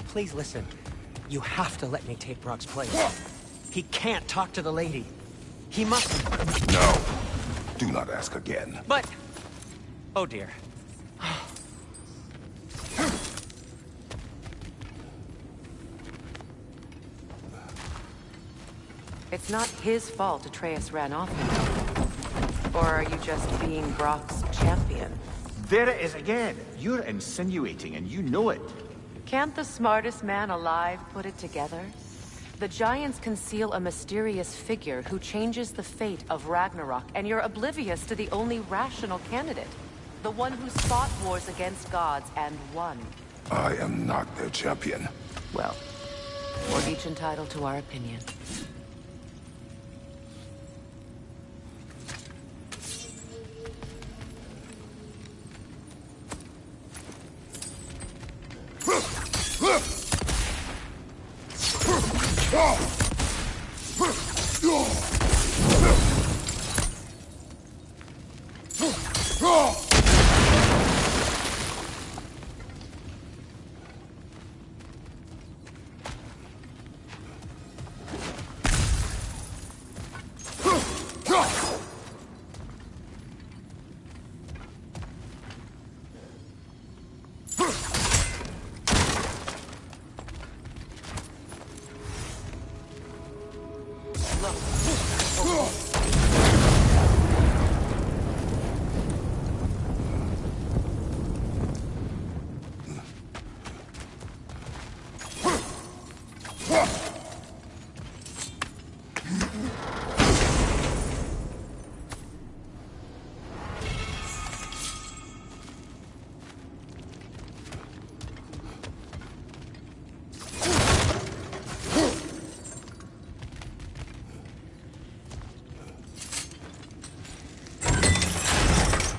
Please listen. You have to let me take Brock's place. He can't talk to the lady. He must... No. Do not ask again. But... Oh dear. It's not his fault Atreus ran off him. Or are you just being Brock's champion? There it is again. You're insinuating and you know it. Can't the smartest man alive put it together? The Giants conceal a mysterious figure who changes the fate of Ragnarok, and you're oblivious to the only rational candidate. The one who's fought wars against gods and won. I am not their champion. Well, we're each entitled to our opinion.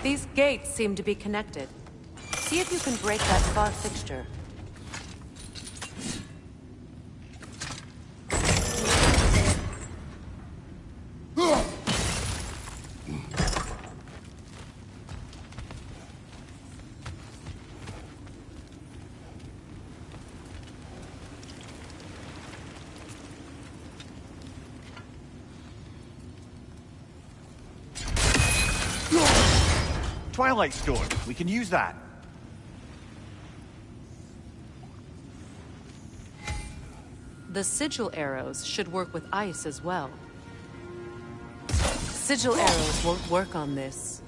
These gates seem to be connected. See if you can break that far fixture. Twilight Stone. We can use that. The sigil arrows should work with ice as well. Sigil arrows won't work on this.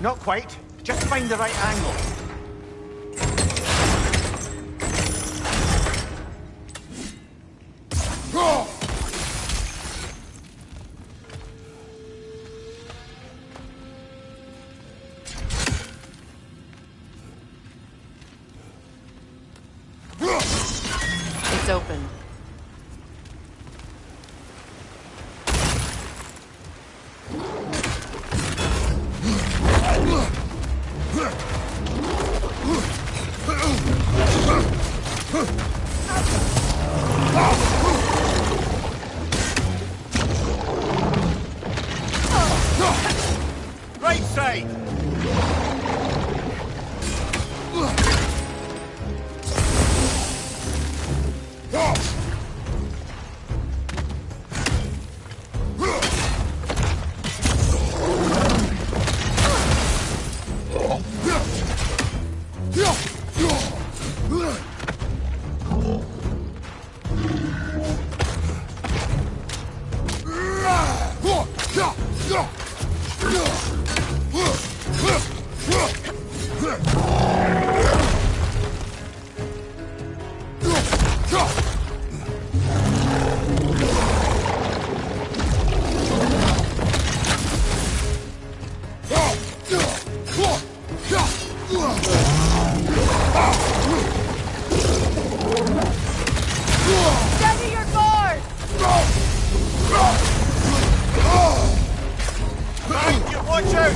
Not quite. Just find the right angle. It's open. Right side! Steady your guard! Right, you watch out!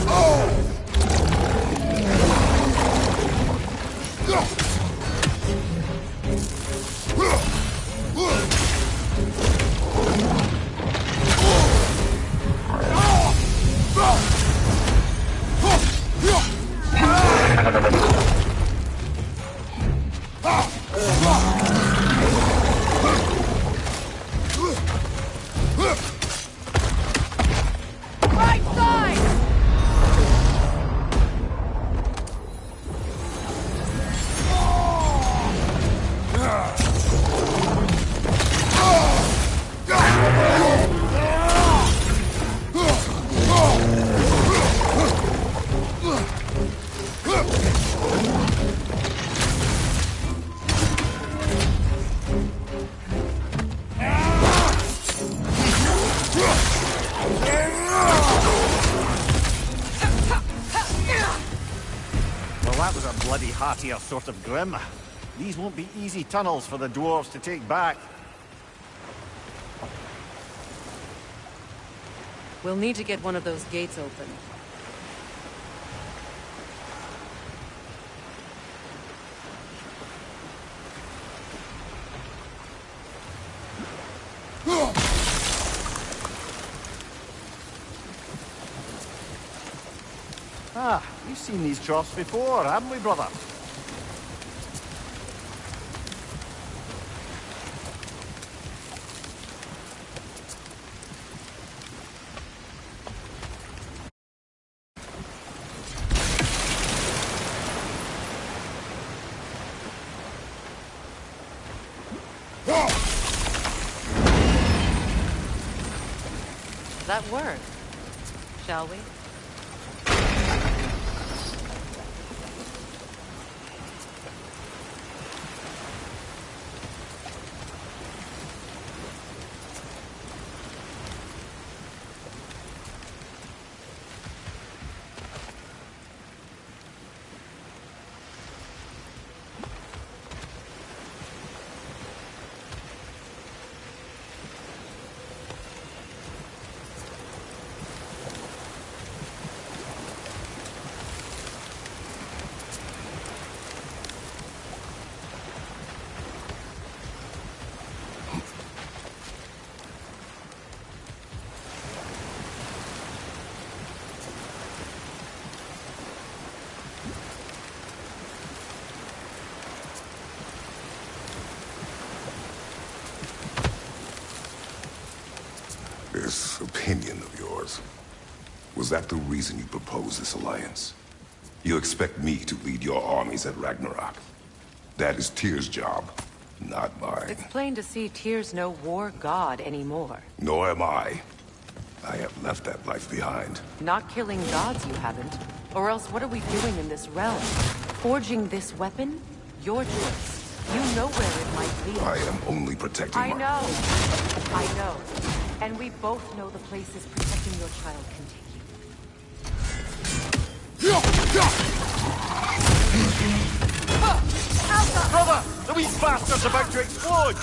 Right side! Well, that was a bloody heartier sort of grim. These won't be easy tunnels for the dwarves to take back. We'll need to get one of those gates open. Ah, we've seen these troughs before, haven't we, brother? That work, shall we? This opinion of yours, was that the reason you proposed this alliance? You expect me to lead your armies at Ragnarok? That is Tyr's job, not mine. It's plain to see Tyr's no war god anymore. Nor am I. I have left that life behind. Not killing gods, you haven't. Or else what are we doing in this realm? Forging this weapon? Your choice. You know where it might lead. I am only protecting I know. And we both know the places protecting your child can take you. Brother! The wee bastard's about to explode!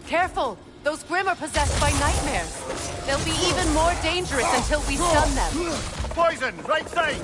Careful! Those Grimm are possessed by nightmares. They'll be even more dangerous until we stun them. Poison! Right side!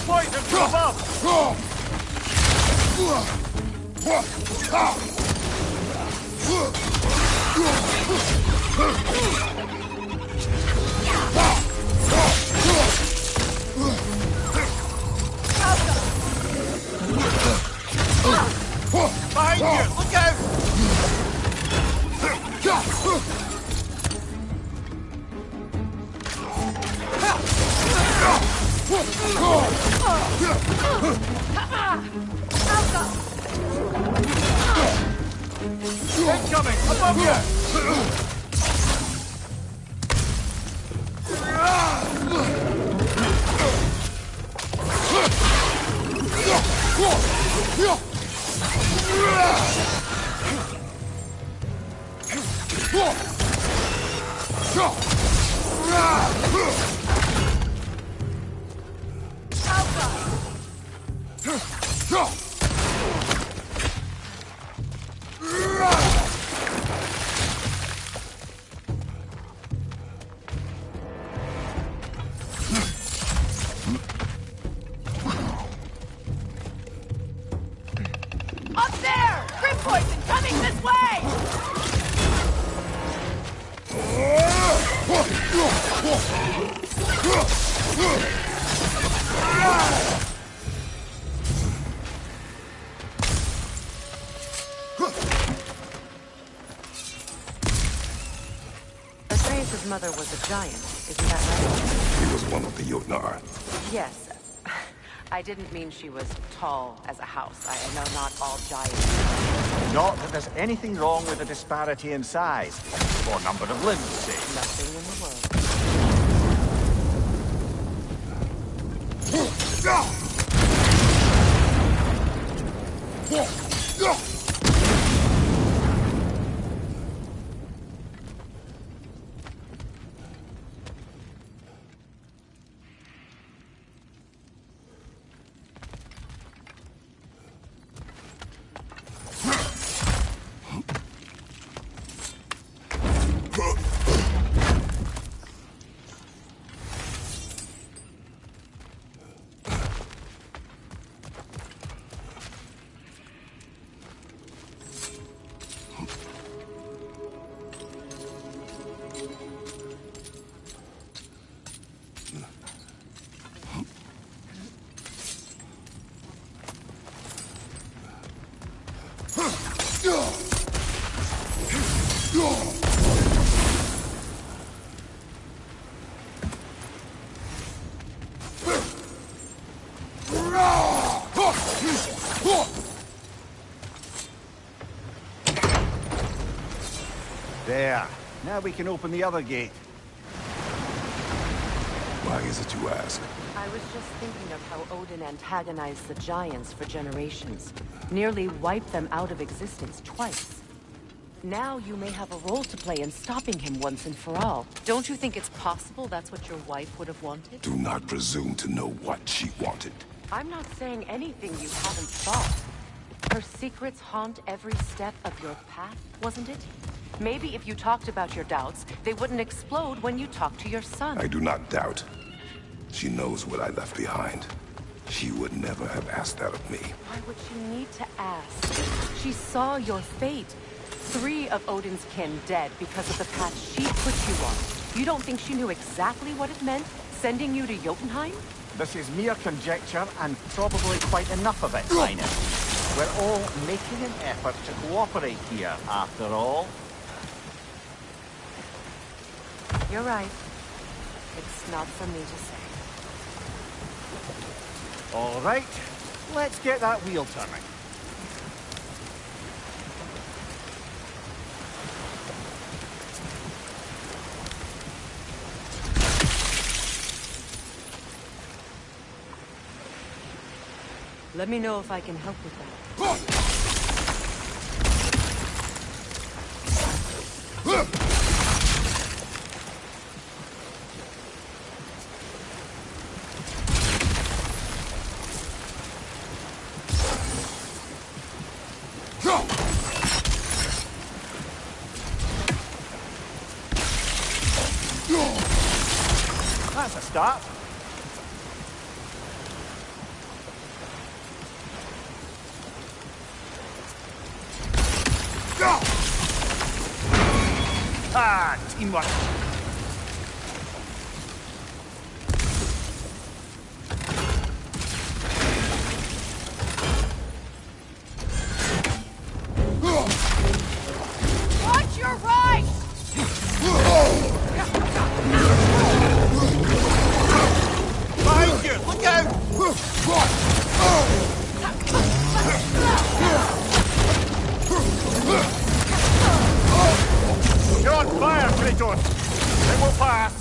Poison from above! Behind you! Look out! Incoming! Above you! Up there! Grim poison coming this way! Atreus' mother was a giant, isn't that right? He was one of the Jotnar. Yes. I didn't mean she was tall as a house. I know not all giants. Not that there's anything wrong with the disparity in size, or number of limbs, say. Nothing in the world. There. Now we can open the other gate. Why is it you ask? I was just thinking of how Odin antagonized the Giants for generations. Nearly wiped them out of existence twice. Now you may have a role to play in stopping him once and for all. Don't you think it's possible that's what your wife would have wanted? Do not presume to know what she wanted. I'm not saying anything you haven't thought. Her secrets haunt every step of your path, wasn't it? Maybe if you talked about your doubts, they wouldn't explode when you talked to your son. I do not doubt. She knows what I left behind. She would never have asked that of me. Why would she need to ask? She saw your fate. 3 of Odin's kin dead because of the path she put you on. You don't think she knew exactly what it meant, sending you to Jotunheim? This is mere conjecture, and probably quite enough of it, Highness. We're all making an effort to cooperate here, after all. You're right. It's not for me to say. All right, let's get that wheel turning. Let me know if I can help with that. That's a start. Ah, teamwork. Watch your right! Behind you! Look out! You're on fire, Kratos! It will pass!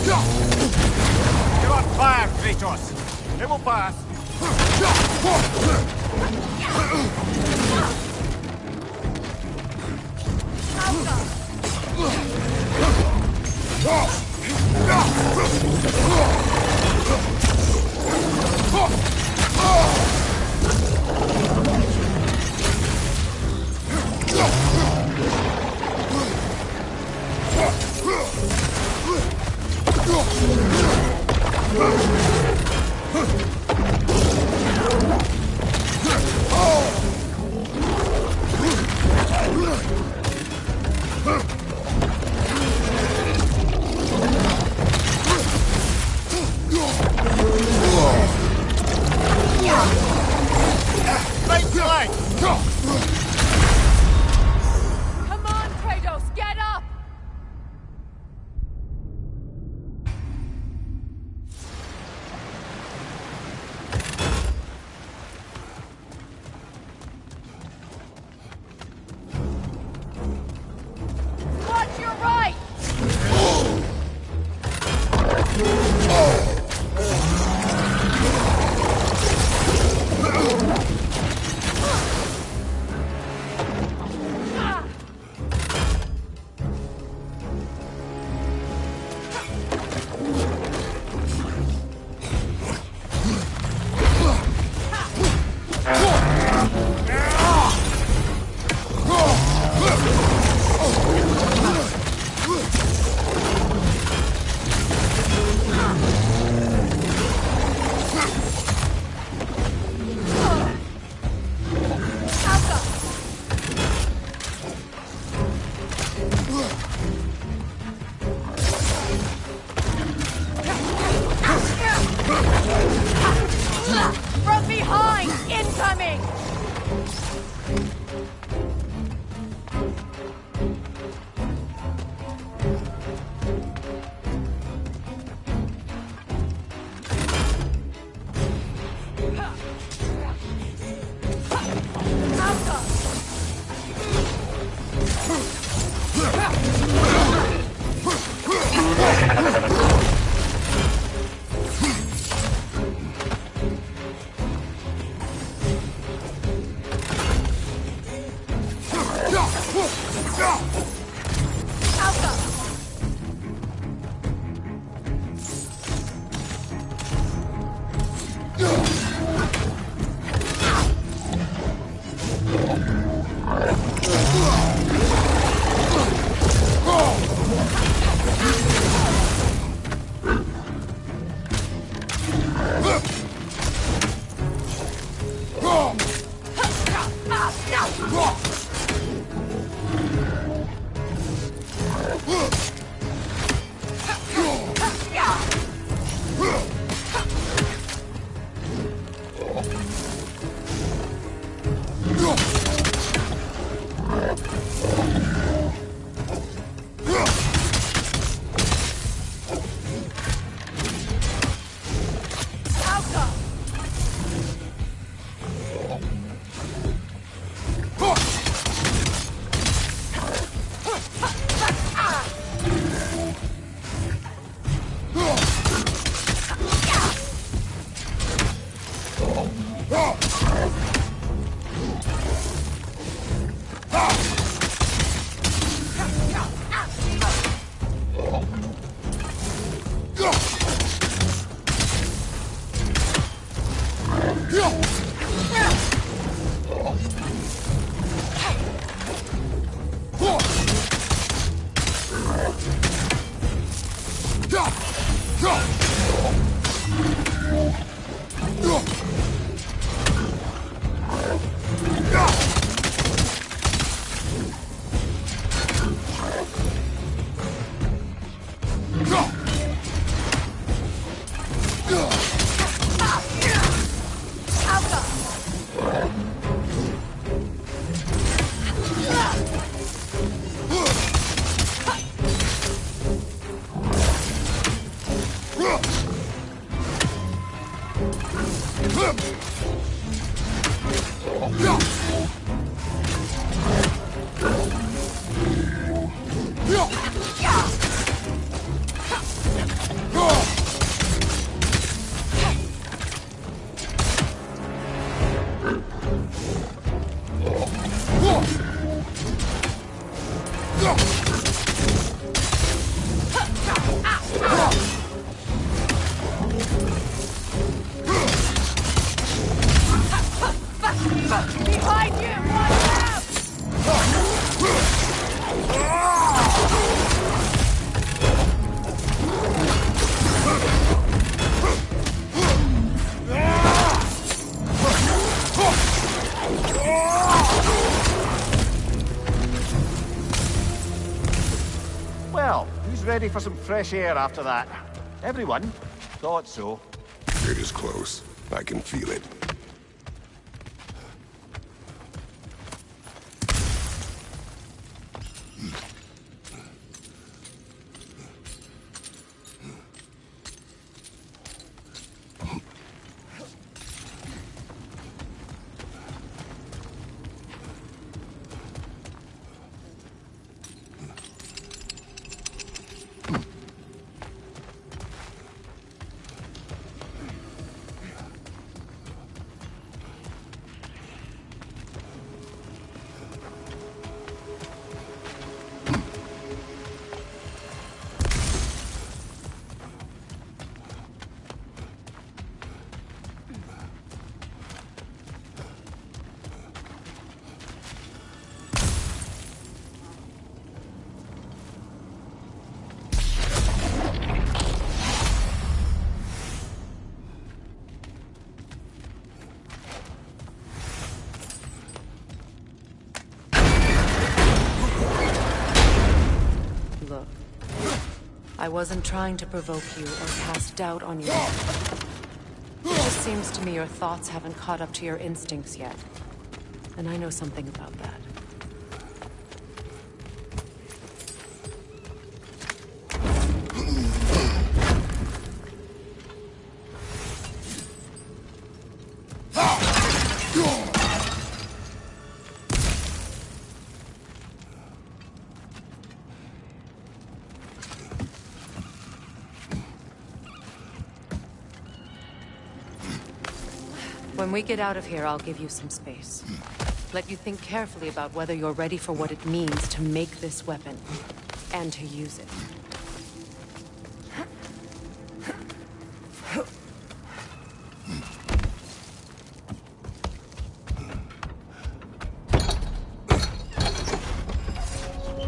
You're on fire, Kratos! It will pass! Right flank! Come on, Kratos, get up! Watch your right! From behind! Incoming! Well, who's ready for some fresh air after that? Everyone? Thought so. It is close. I can feel it. Look, I wasn't trying to provoke you or cast doubt on you. It just seems to me your thoughts haven't caught up to your instincts yet. And I know something about that. When we get out of here, I'll give you some space. Let you think carefully about whether you're ready for what it means to make this weapon, and to use it.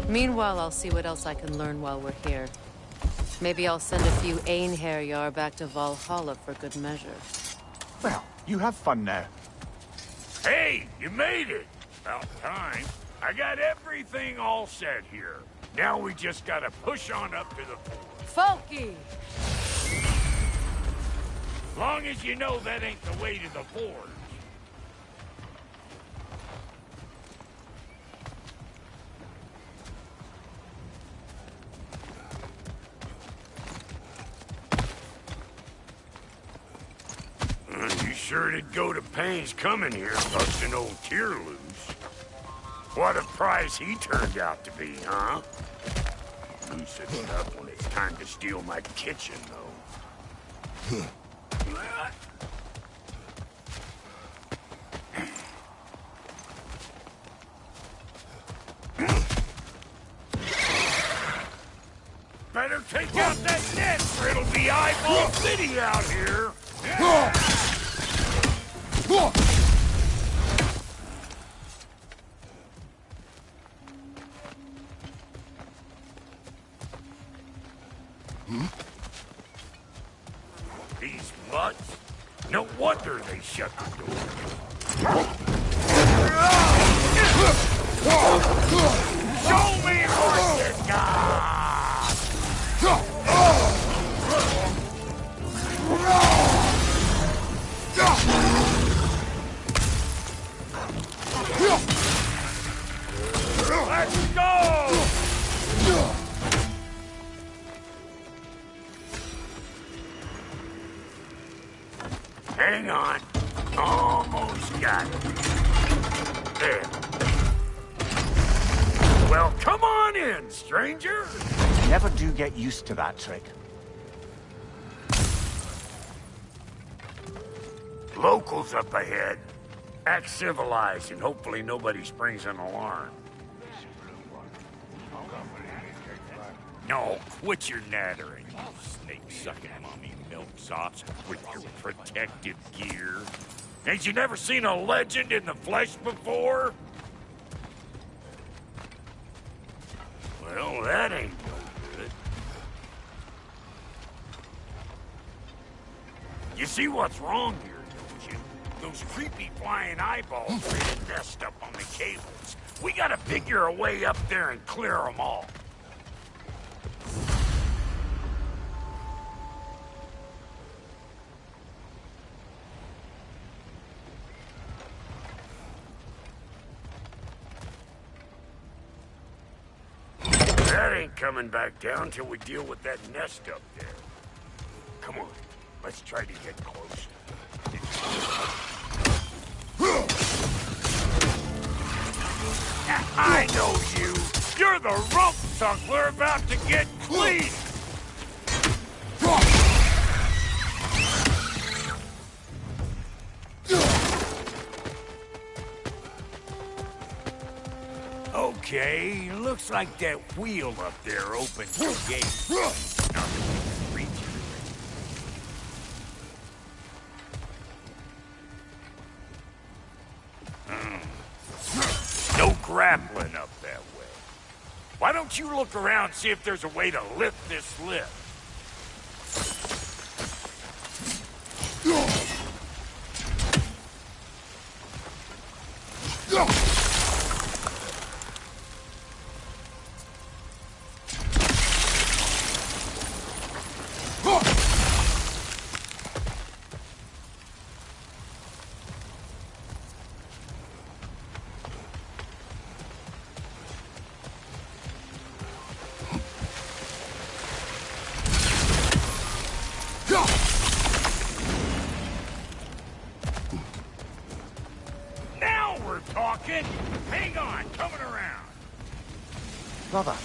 Meanwhile, I'll see what else I can learn while we're here. Maybe I'll send a few Einherjar back to Valhalla for good measure. Well, you have fun now. Hey, you made it! About time. I got everything all set here. Now we just gotta push on up to the fort. Folky! Long as you know that ain't the way to the forge. You sure did go to pains coming here, busting old Tyr loose. What a prize he turned out to be, huh? Loosen it up when it's time to steal my kitchen, though. Better take out that net, or it'll be eyeball city out here. These mutts? No wonder they shut the door. Show me what you got! Let's go! Hang on. Almost got it. There. Well, come on in, stranger. You never do get used to that trick. Locals up ahead. Act civilized and hopefully nobody springs an alarm. No, quit your nattering, you snake-sucking mommy milksops with your protective gear. Ain't you never seen a legend in the flesh before? Well, that ain't no good. You see what's wrong here, don't you? Those creepy flying eyeballs made a nest up on the cables. We gotta figure a way up there and clear them all. not coming back down till we deal with that nest up there. Come on, let's try to get closer. I know you! You're the rope suck we're about to get clean! Okay, looks like that wheel up there opens the gate. Nothing can reach it. No grappling up that way. Why don't you look around, see if there's a way to lift this lift? Hang on, coming around. Brother,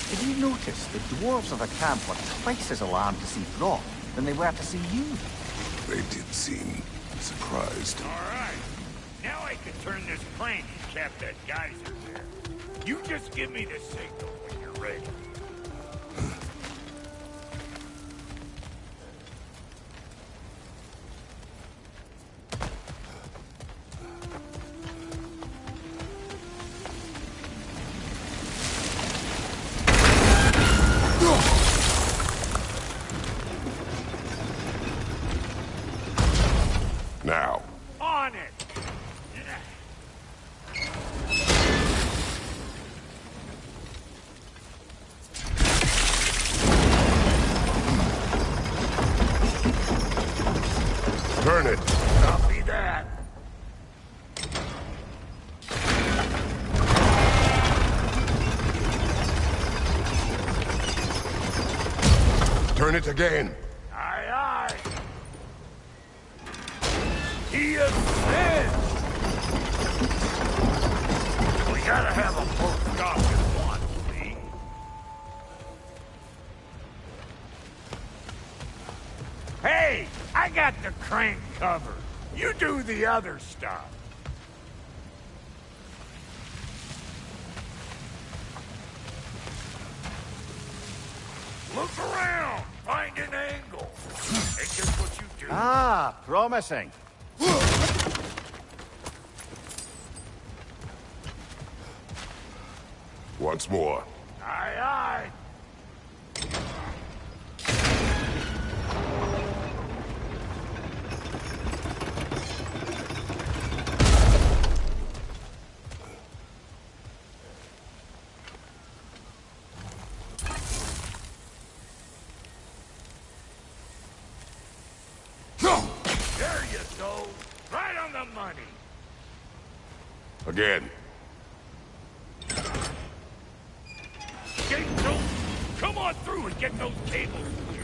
did you notice the dwarves of the camp were twice as alarmed to see Brock than they were to see you? They did seem surprised. All right. Now I can turn this crank and cap that geyser there. You just give me the signal when you're ready. Now. On it! Turn it. Copy that. Turn it again. Aye, aye. He ascends! We gotta have a full stop at once, see? Hey! I got the crank covered. You do the other stuff. Look around! Find an angle. It's just what you do. Ah, promising. Once more. Aye, aye. There you go. Right on the money. Again. Gates open. Come on through and get those cables clear.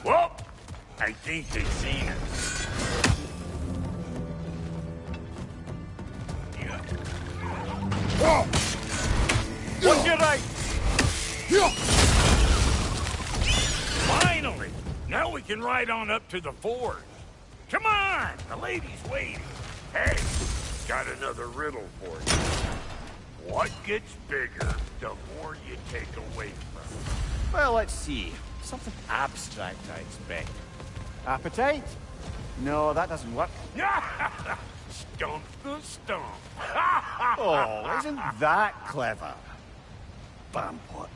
Well, I think they've seen us. What's your right? Finally! Now we can ride on up to the forge. Come on! The lady's waiting. Hey, got another riddle for you. What gets bigger the more you take away from it? Well, let's see. Something abstract, I expect. Appetite? No, that doesn't work. Stump the stump. Oh, isn't that clever? Bampot.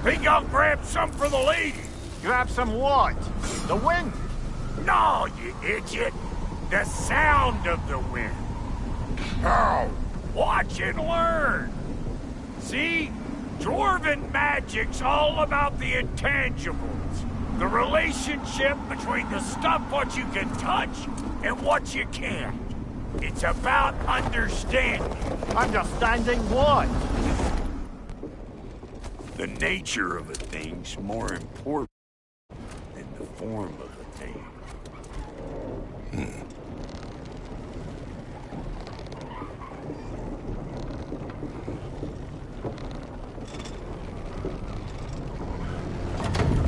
Think I'll grab some for the lady? Grab some what? The wind? No, you idiot! The sound of the wind. Oh, watch and learn. See? Dwarven magic's all about the intangibles. The relationship between the stuff what you can touch and what you can't. It's about understanding. Understanding what? The nature of a thing's more important than the form of a thing.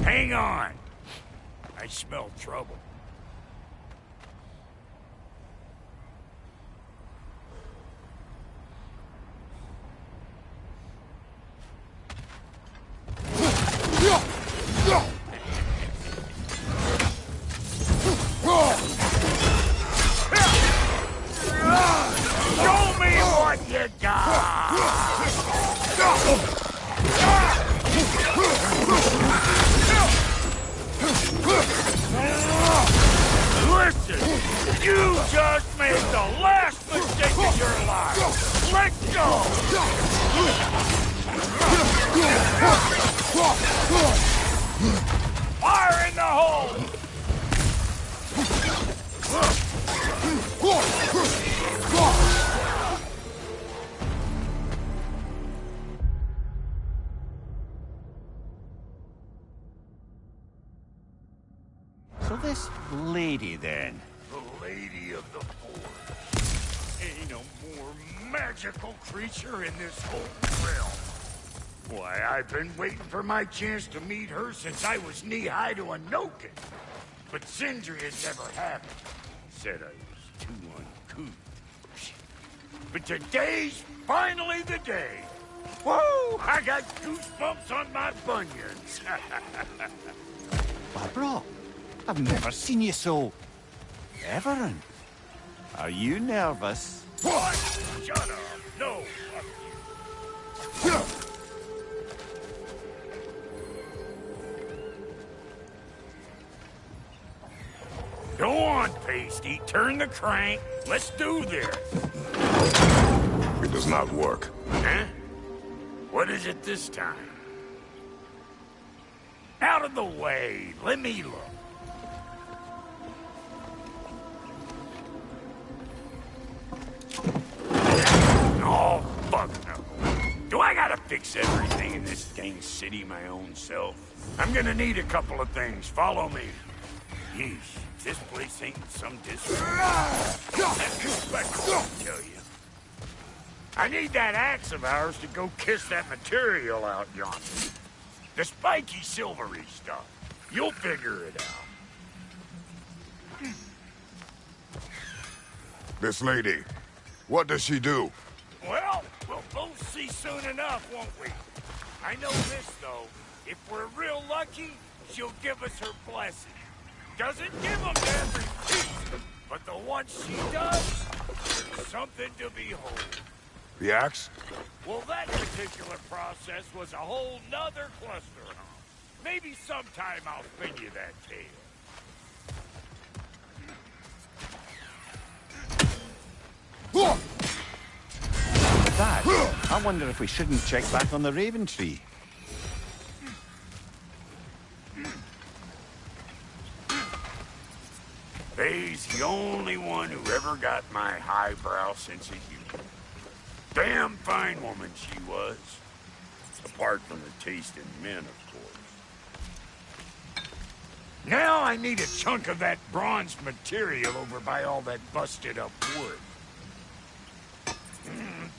Hang on. I smell trouble. Show me what you got! Listen, you just made the last mistake of your life. Let go! Fire in the hole! So this lady, then? The Lady of the Forest. Ain't no more magical creature in this whole realm. Why, I've been waiting for my chance to meet her since I was knee-high to a Noken. But Sindri had never happened. Said I was too uncouth. But today's finally the day. Woo! I got goosebumps on my bunions. Barbara, I've never seen you so... reverent. Are you nervous? What? Shut up. No, fuck you. Go on, Pasty. Turn the crank. Let's do this. It does not work. Huh? What is it this time? Out of the way. Let me look. Oh, fuck no. Do I gotta fix everything in this dang city my own self? I'm gonna need a couple of things. Follow me. Yeesh, this place ain't some disrespectful, I tell you. I need that axe of ours to go kiss that material out yonder. The spiky silvery stuff. You'll figure it out. This lady, what does she do? Well, we'll both see soon enough, won't we? I know this, though. If we're real lucky, she'll give us her blessing. Doesn't give them to every piece, but the ones she does, there's something to behold. The axe? Well, that particular process was a whole nother cluster hump. Maybe sometime I'll spin you that tale. That, I wonder if we shouldn't check back on the Raven Tree. Faye's the only one who ever got my highbrow sense of humor. Damn fine woman she was. Apart from the taste in men, of course. Now I need a chunk of that bronze material over by all that busted up wood.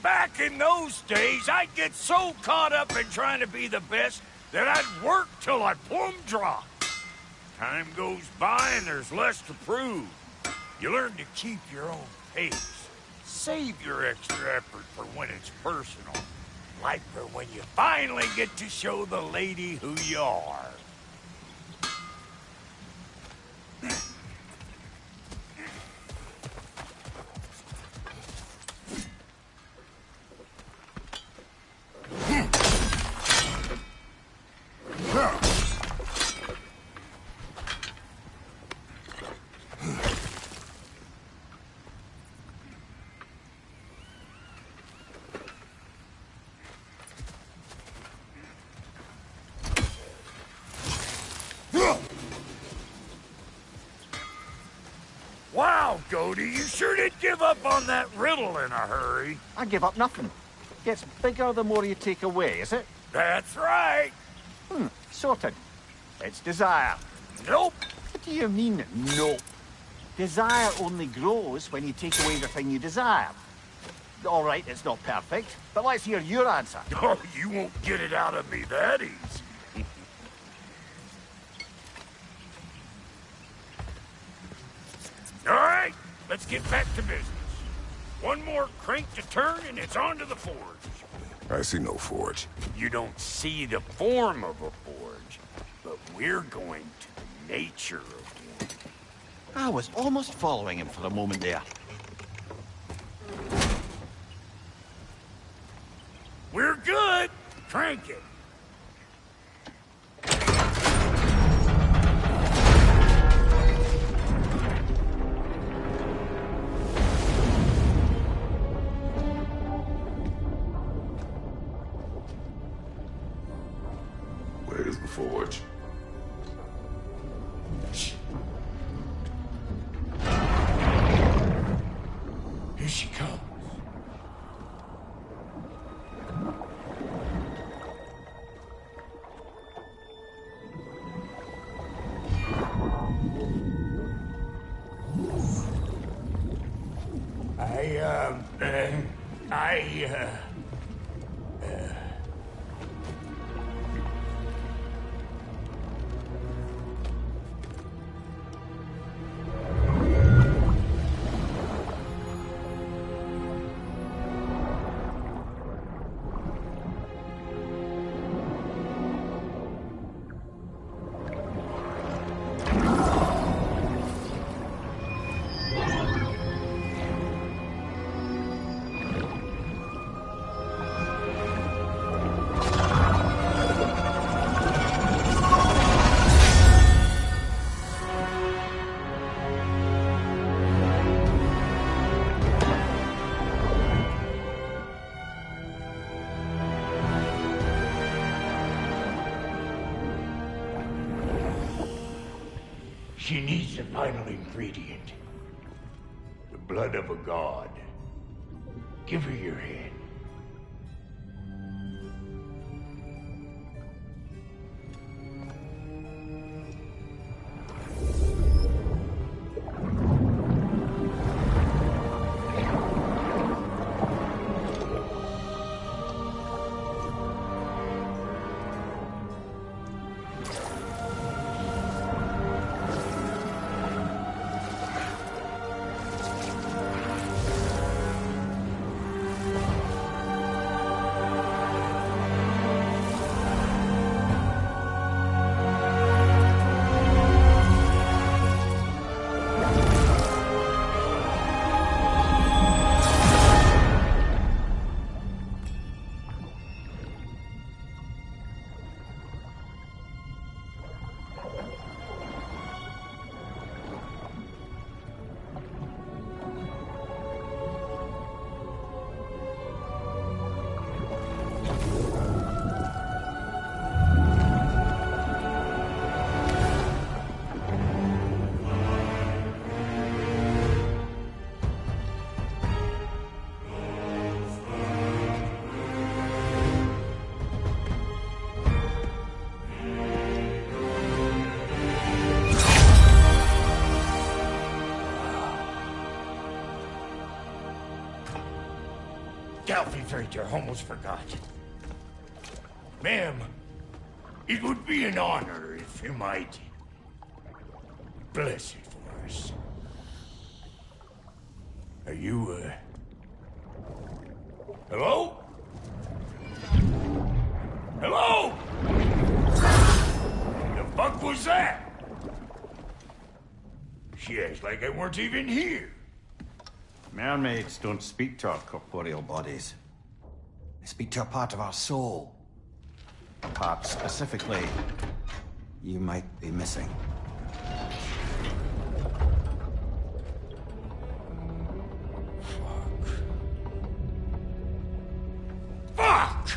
Back in those days, I'd get so caught up in trying to be the best that I'd work till I plumb dropped. Time goes by and there's less to prove. You learn to keep your own pace. Save your extra effort for when it's personal. Like for when you finally get to show the lady who you are. Goaty, you sure did give up on that riddle in a hurry. I give up nothing. Gets bigger the more you take away, is it? That's right. Sorted. It's desire. Nope. What do you mean, nope? Desire only grows when you take away the thing you desire. All right, it's not perfect, but let's hear your answer. Oh, you won't get it out of me that easy. All right, let's get back to business. One more crank to turn and it's on to the forge. I see no forge. You don't see the form of a forge, but we're going to the nature of one. I was almost following him for a moment there. We're good. Crank it. Where's the forge? Here she comes. She needs the final ingredient. The blood of a god. Give her your hand. I almost forgot. Ma'am, it would be an honor if you might bless it for us. Are you, hello? Hello? The fuck was that? She acts like I weren't even here. Mermaids don't speak to our corporeal bodies. They speak to a part of our soul. A part specifically you might be missing. Fuck!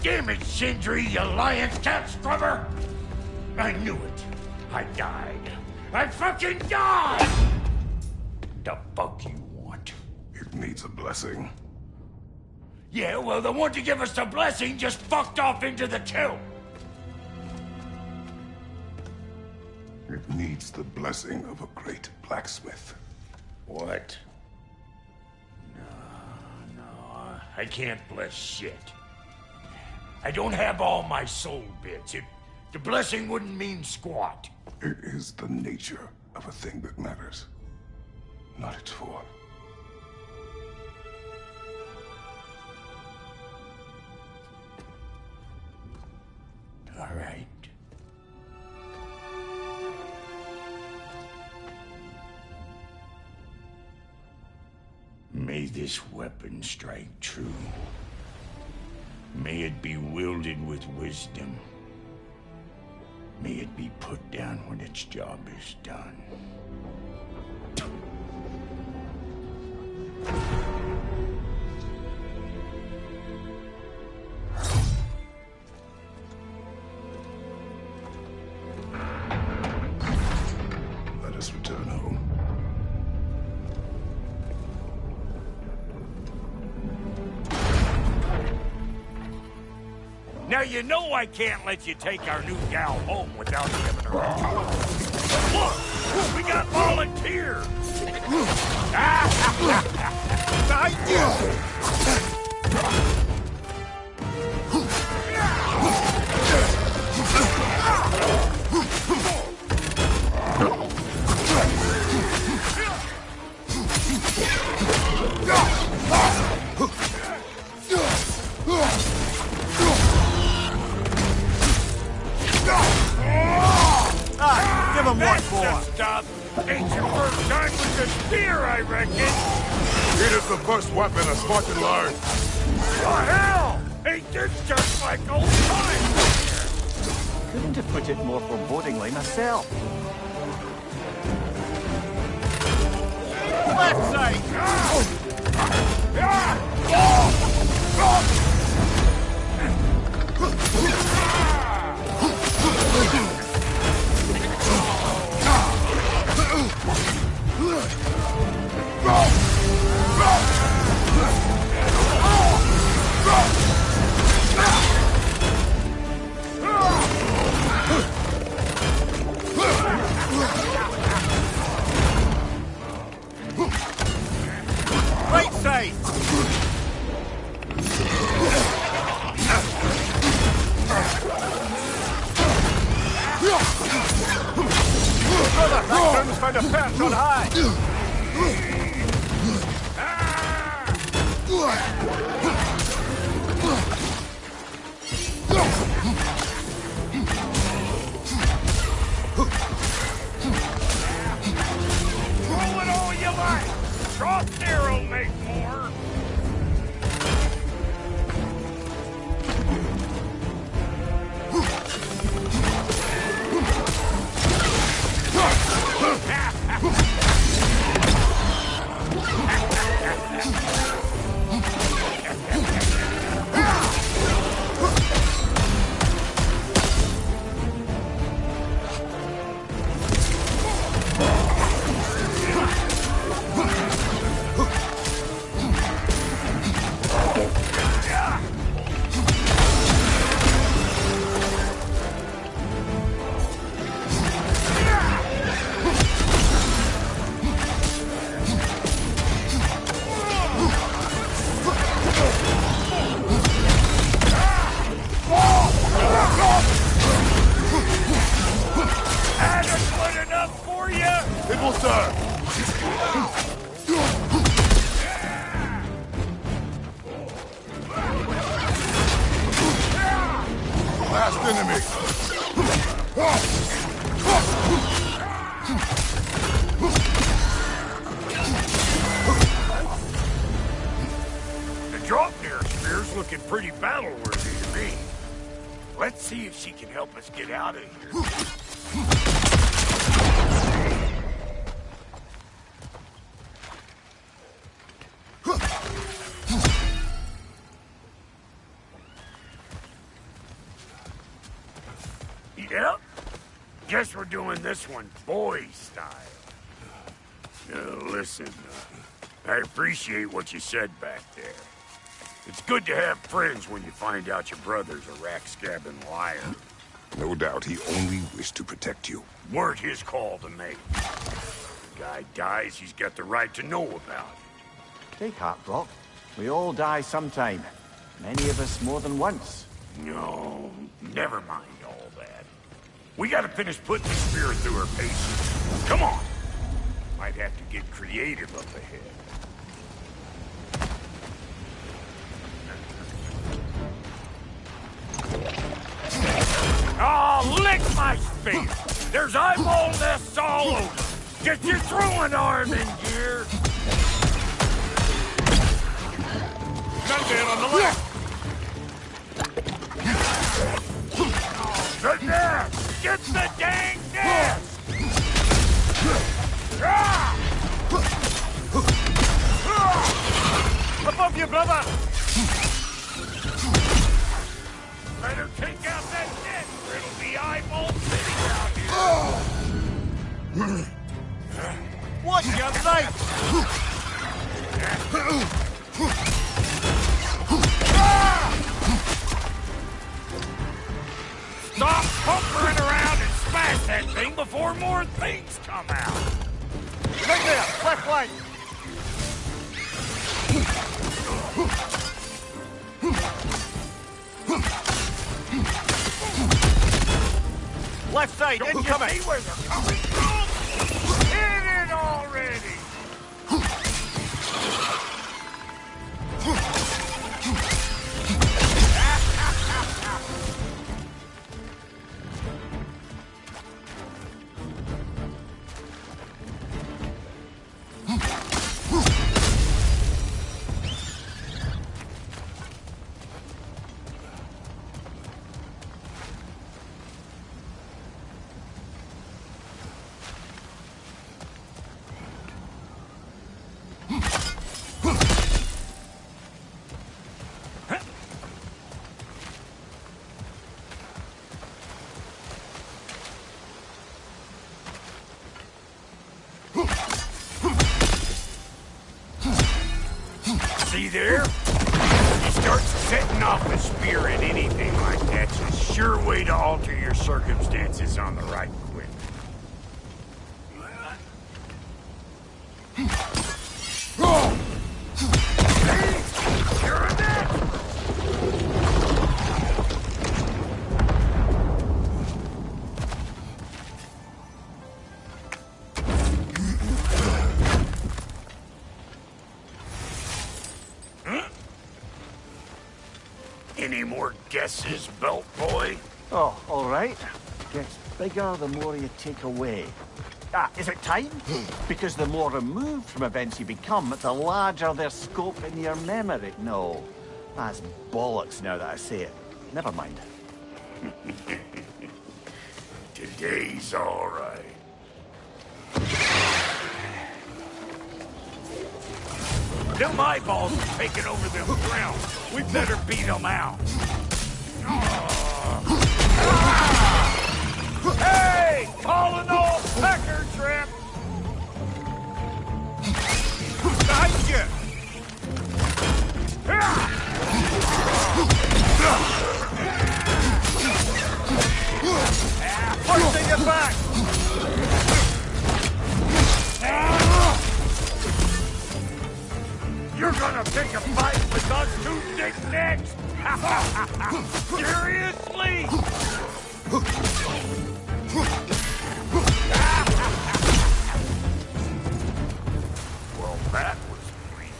Damn it, Sindri, you lion cat scrubber! I knew it. I died. I fucking died! The fuck you want? It needs a blessing. Yeah, well, the one to give us the blessing just fucked off into the tomb. It needs the blessing of a great blacksmith. What? No, I can't bless shit. I don't have all my soul bits. The blessing wouldn't mean squat. It is the nature of a thing that matters, not its form. All right. May this weapon strike true. May it be wielded with wisdom. May it be put down when its job is done. Let us return home. Now you know I can't let you take our new gal home without giving her a tour. Look, we got volunteers. Behind you! Give him what more. Stop. Ain't your first time with a spear, I reckon. It is the first weapon a Spartan learned. Oh, hell! Ain't this just like old times? Couldn't have put it more forebodingly myself. Left side! Right side! Brother, that gun's found a perch on high! Throw it all you like. Drop there'll make more. Adequate enough for you? It will serve. Last enemy. The drop near spear's looking pretty battle-worthy to me. Let's see if she can help us get out of here. Yep. Guess we're doing this one boy style. Listen, I appreciate what you said back there. It's good to have friends when you find out your brother's a rack-scabbing liar. No doubt he only wished to protect you. Weren't his call to make. The guy dies, he's got the right to know about it. Take heart, Brock. We all die sometime. Many of us more than once. No, never mind all that. We gotta finish putting the spear through her paces. Come on! Might have to get creative up ahead. Oh, lick my face! There's eyeball nests all over! Get your throwing arm in gear! Gunman on the left! The nest! Get the dang nest! Above you, brother! Better take out that nest, or it'll be eyeball city out here! Watch your right! Stop pumpering around and smash that thing before more things come out! Right there! Left flank! Left side, Don't incoming! you see where they're coming from? Hit it already! See there? You start setting off a spear at anything like that's a sure way to alter your circumstances on the right quick. See? You're a natural. Any more guesses, belt boy? Oh, all right. Gets bigger the more you take away. Ah, is it time? Because the more removed from events you become, the larger their scope in your memory. No, that's bollocks now that I say it. Never mind. Today's all right. Them eyeballs are taking over them grounds. We better beat them out. Hey! Calling old pecker trip! Behind you! Forcing it back! You're gonna pick a fight with us two knickknacks? Seriously? Well, that was creepy.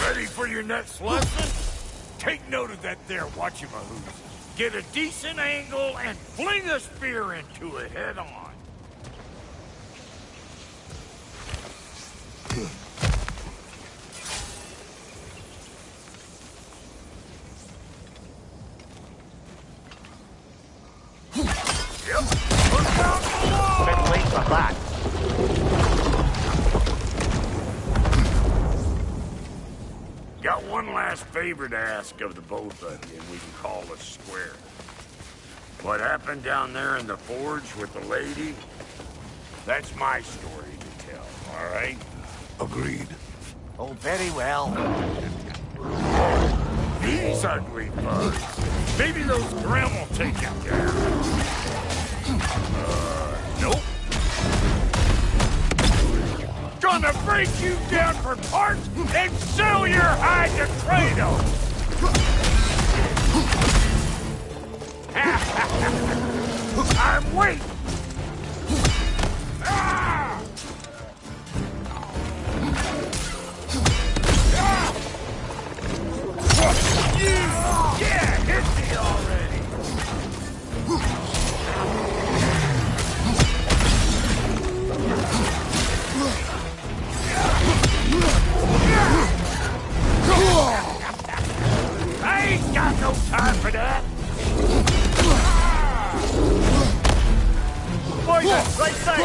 Ready for your next lesson? Take note of that there whatchamahoos. Get a decent angle and fling a spear into it head on. Bit late for that. Got one last favor to ask of the both of you, and we can call us square. What happened down there in the forge with the lady? That's my story to tell, all right? Agreed. Oh, very well. These ugly bugs. Maybe those Grim will take him down. Nope. Gonna break you down for parts and sell your hide to Kratos! I'm waiting! Ah! Yeah, hit me already! I ain't got no time for that! Poison, right side!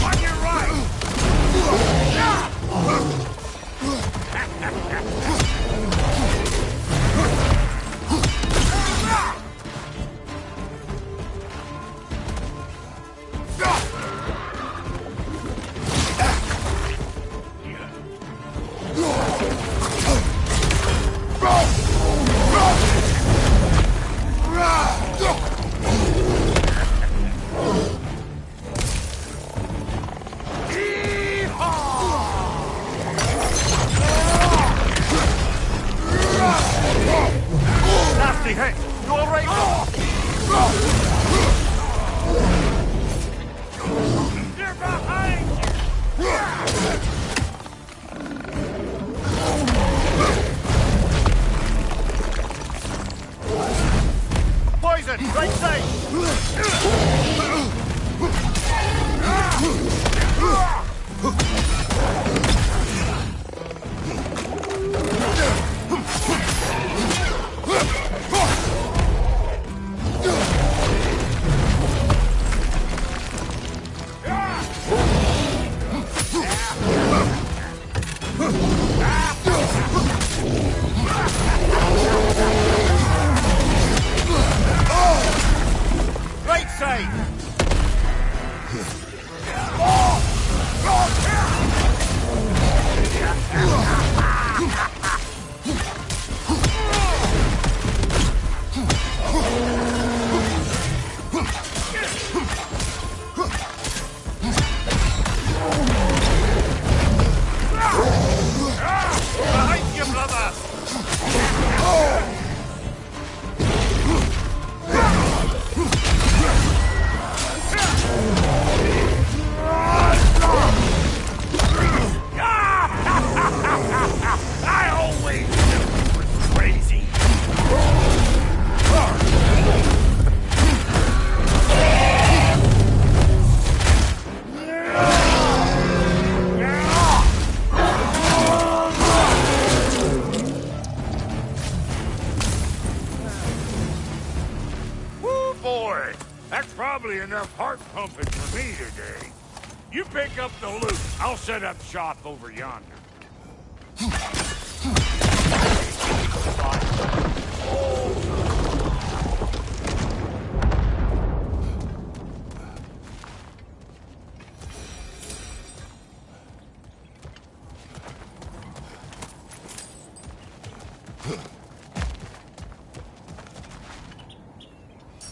On your right! Nasty hit! You alright? They're behind you! Poison, right side! Right side! Behind you, brother! I always knew you were crazy! Woo, boy! That's probably enough heart pumping for me today. You pick up the loot. I'll set up shop over yonder.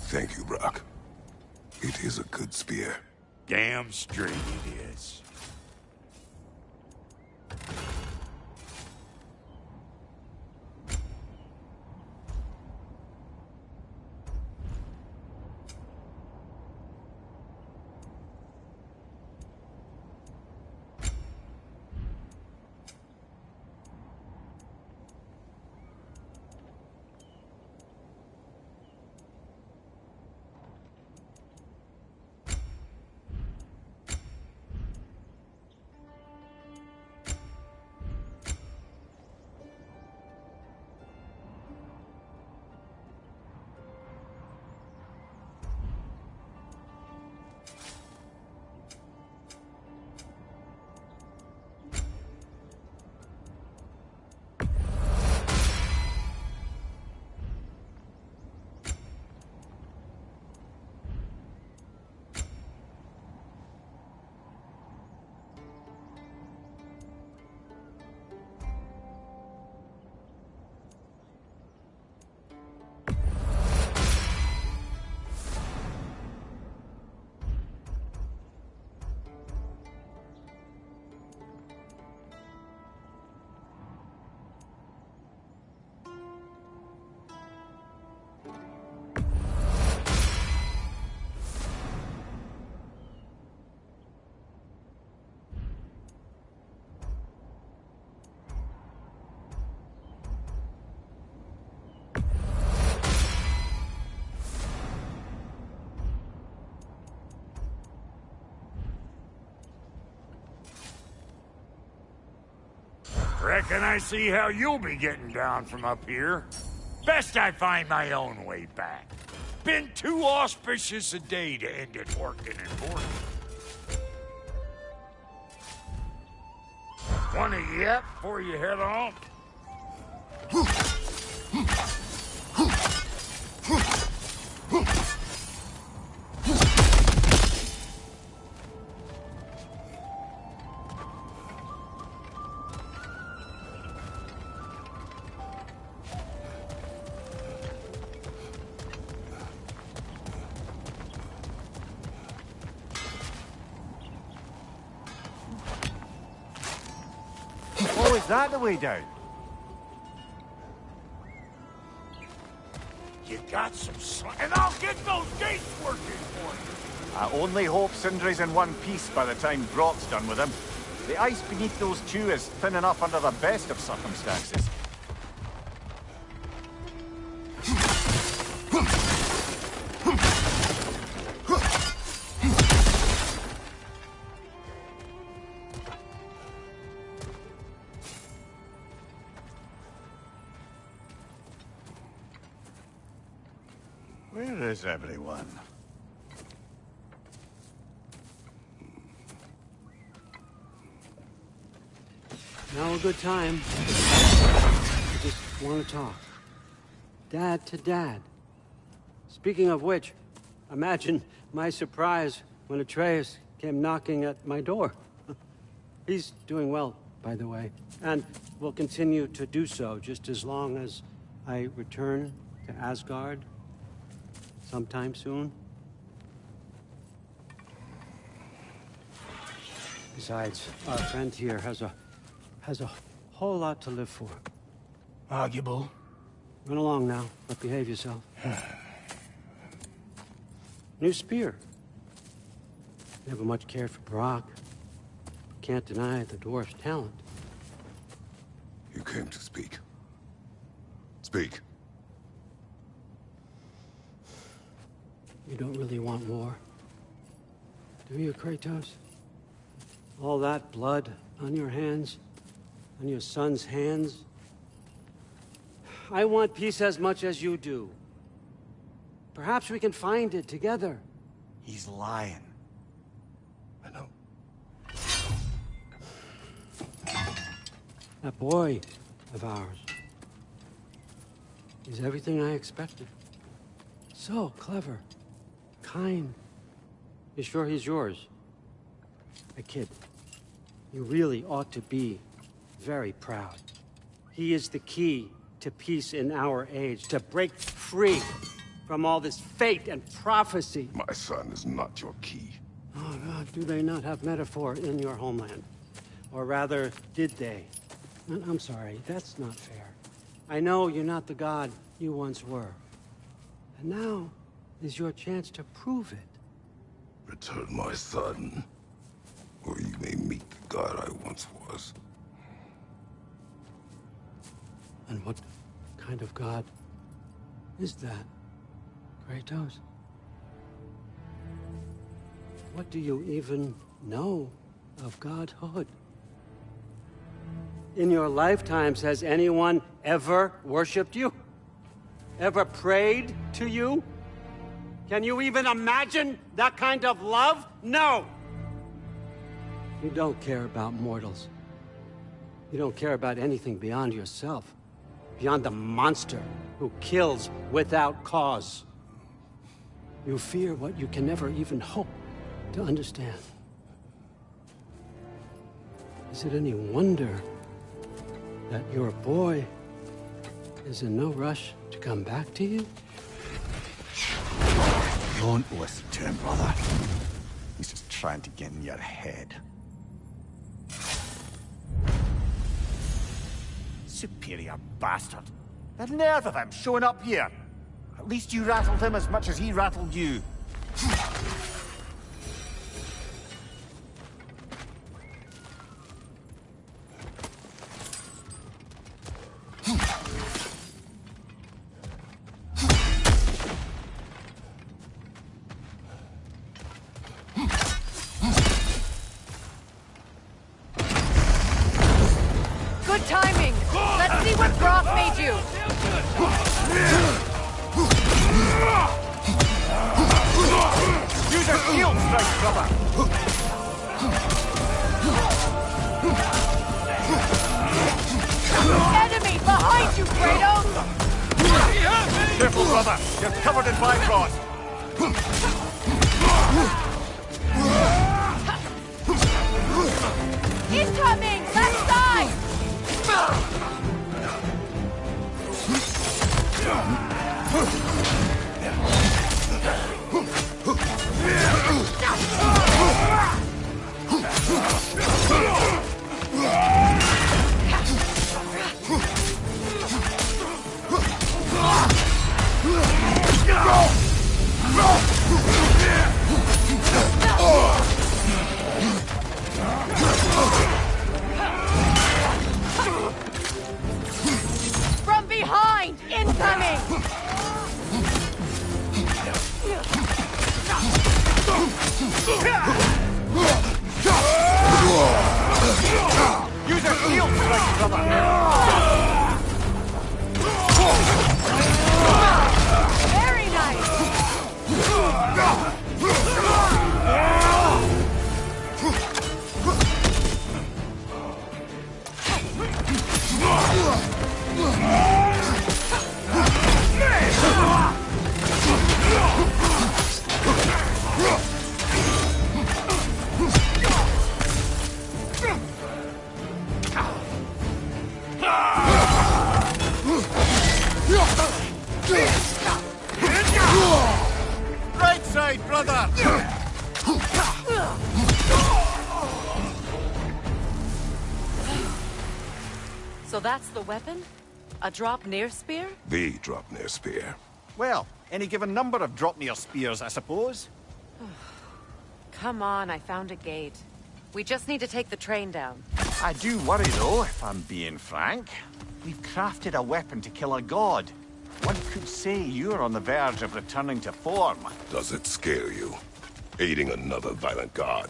Thank you, Brock. It is a good spear. Damn straight it is. Reckon I see how you'll be getting down from up here. Best I find my own way back. Been too auspicious a day to end it working and boarding. Want a yet before you head on? Oh, is that the way down? You got some and I'll get those gates working for you. I only hope Sindri's in one piece by the time Brock's done with him. The ice beneath those two is thin enough under the best of circumstances. Where is everyone? Now a good time. I just want to talk. Dad to Dad. Speaking of which, imagine my surprise when Atreus came knocking at my door. He's doing well, by the way, and will continue to do so just as long as I return to Asgard sometime soon. Besides, our friend here has a whole lot to live for. Arguable. Run along now, but behave yourself. New spear. Never much cared for Brock. Can't deny the dwarf's talent. You came to speak. Speak. You don't really want war, do you, Kratos? All that blood on your hands, on your son's hands. I want peace as much as you do. Perhaps we can find it together. He's lying. I know. That boy of ours is everything I expected. So clever, kind. You sure he's yours? A kid. You really ought to be very proud. He is the key to peace in our age, to break free from all this fate and prophecy. My son is not your key. Oh, God, do they not have metaphor in your homeland? Or rather, did they? I'm sorry, that's not fair. I know you're not the god you once were. And now is your chance to prove it. Return my son, or you may meet the god I once was. And what kind of god is that, Kratos? What do you even know of godhood? In your lifetimes, has anyone ever worshipped you? Ever prayed to you? Can you even imagine that kind of love? No! You don't care about mortals. You don't care about anything beyond yourself. Beyond the monster who kills without cause. You fear what you can never even hope to understand. Is it any wonder that your boy is in no rush to come back to you? Don't listen to him, brother. He's just trying to get in your head. Superior bastard. The nerve of him showing up here. At least you rattled him as much as he rattled you. Good time! you! Use your shield strike, brother! Enemy behind you, Kratos! Careful, brother! You're covered in Bifrost! Incoming! Left side! From behind! Incoming! Use your shield strike, brother! Very nice! Right side, brother! So that's the weapon? A drop near spear? The Dropnir spear. Well, any given number of drop-near spears, I suppose. Come on, I found a gate. We just need to take the train down. I do worry, though, if I'm being frank. We've crafted a weapon to kill a god. One could say you're on the verge of returning to form. Does it scare you? Aiding another violent god?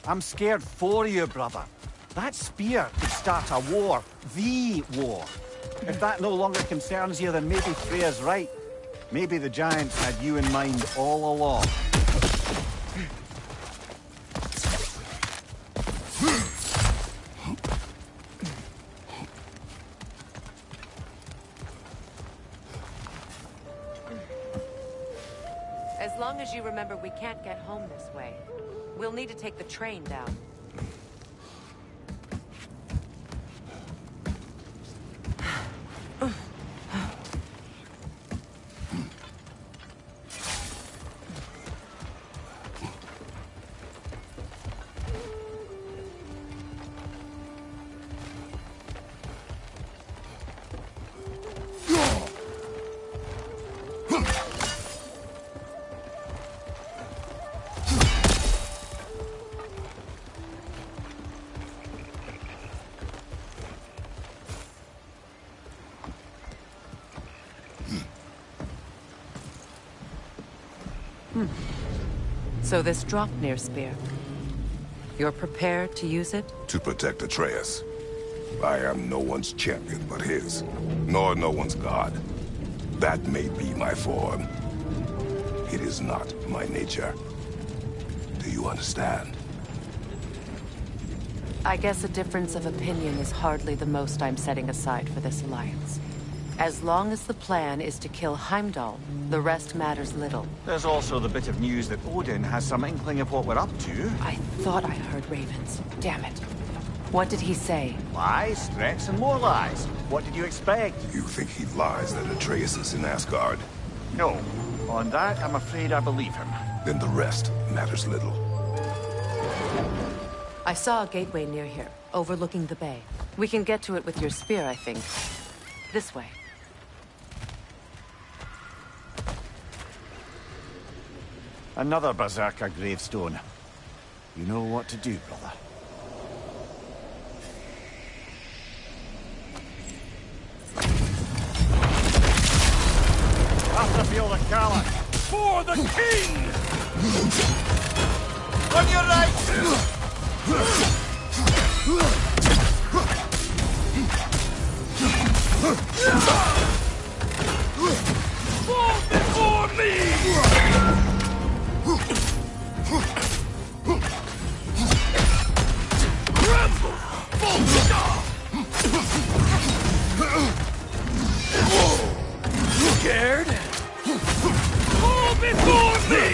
I'm scared for you, brother. That spear could start a war. The war. If that no longer concerns you, then maybe Freya's right. Maybe the Giants had you in mind all along. As long as you remember we can't get home this way, we'll need to take the train down. So this Dropnir spear, you're prepared to use it? To protect Atreus. I am no one's champion but his, nor no one's god. That may be my form. It is not my nature. Do you understand? I guess a difference of opinion is hardly the most I'm setting aside for this alliance. As long as the plan is to kill Heimdall, the rest matters little. There's also the bit of news that Odin has some inkling of what we're up to. I thought I heard ravens. Damn it. What did he say? Lies, threats, and more lies. What did you expect? You think he lies that Atreus is in Asgard? No. On that, I'm afraid I believe him. Then the rest matters little. I saw a gateway near here, overlooking the bay. We can get to it with your spear, I think. This way. Another Berserker gravestone. You know what to do, brother. After Field of Kala. For the king! On your right! Fall before me! Tremble! Fall stop! Scared? Fall before me!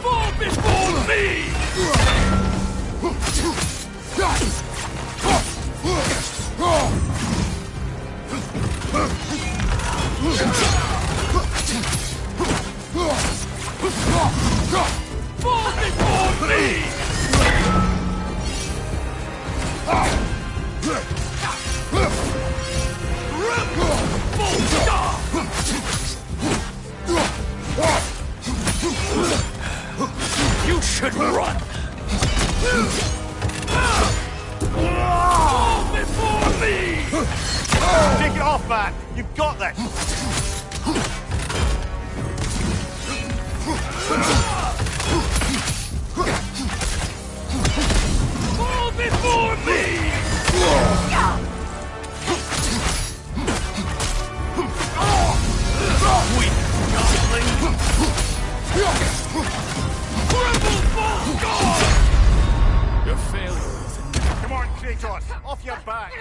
Fall before me! Fall before me! You should run! Fall before me! Take it off, man! You've got this! Fall before me! Weak youngling! Crumble, fall God! Your failure is enough. Come on, Kratos! Off your back!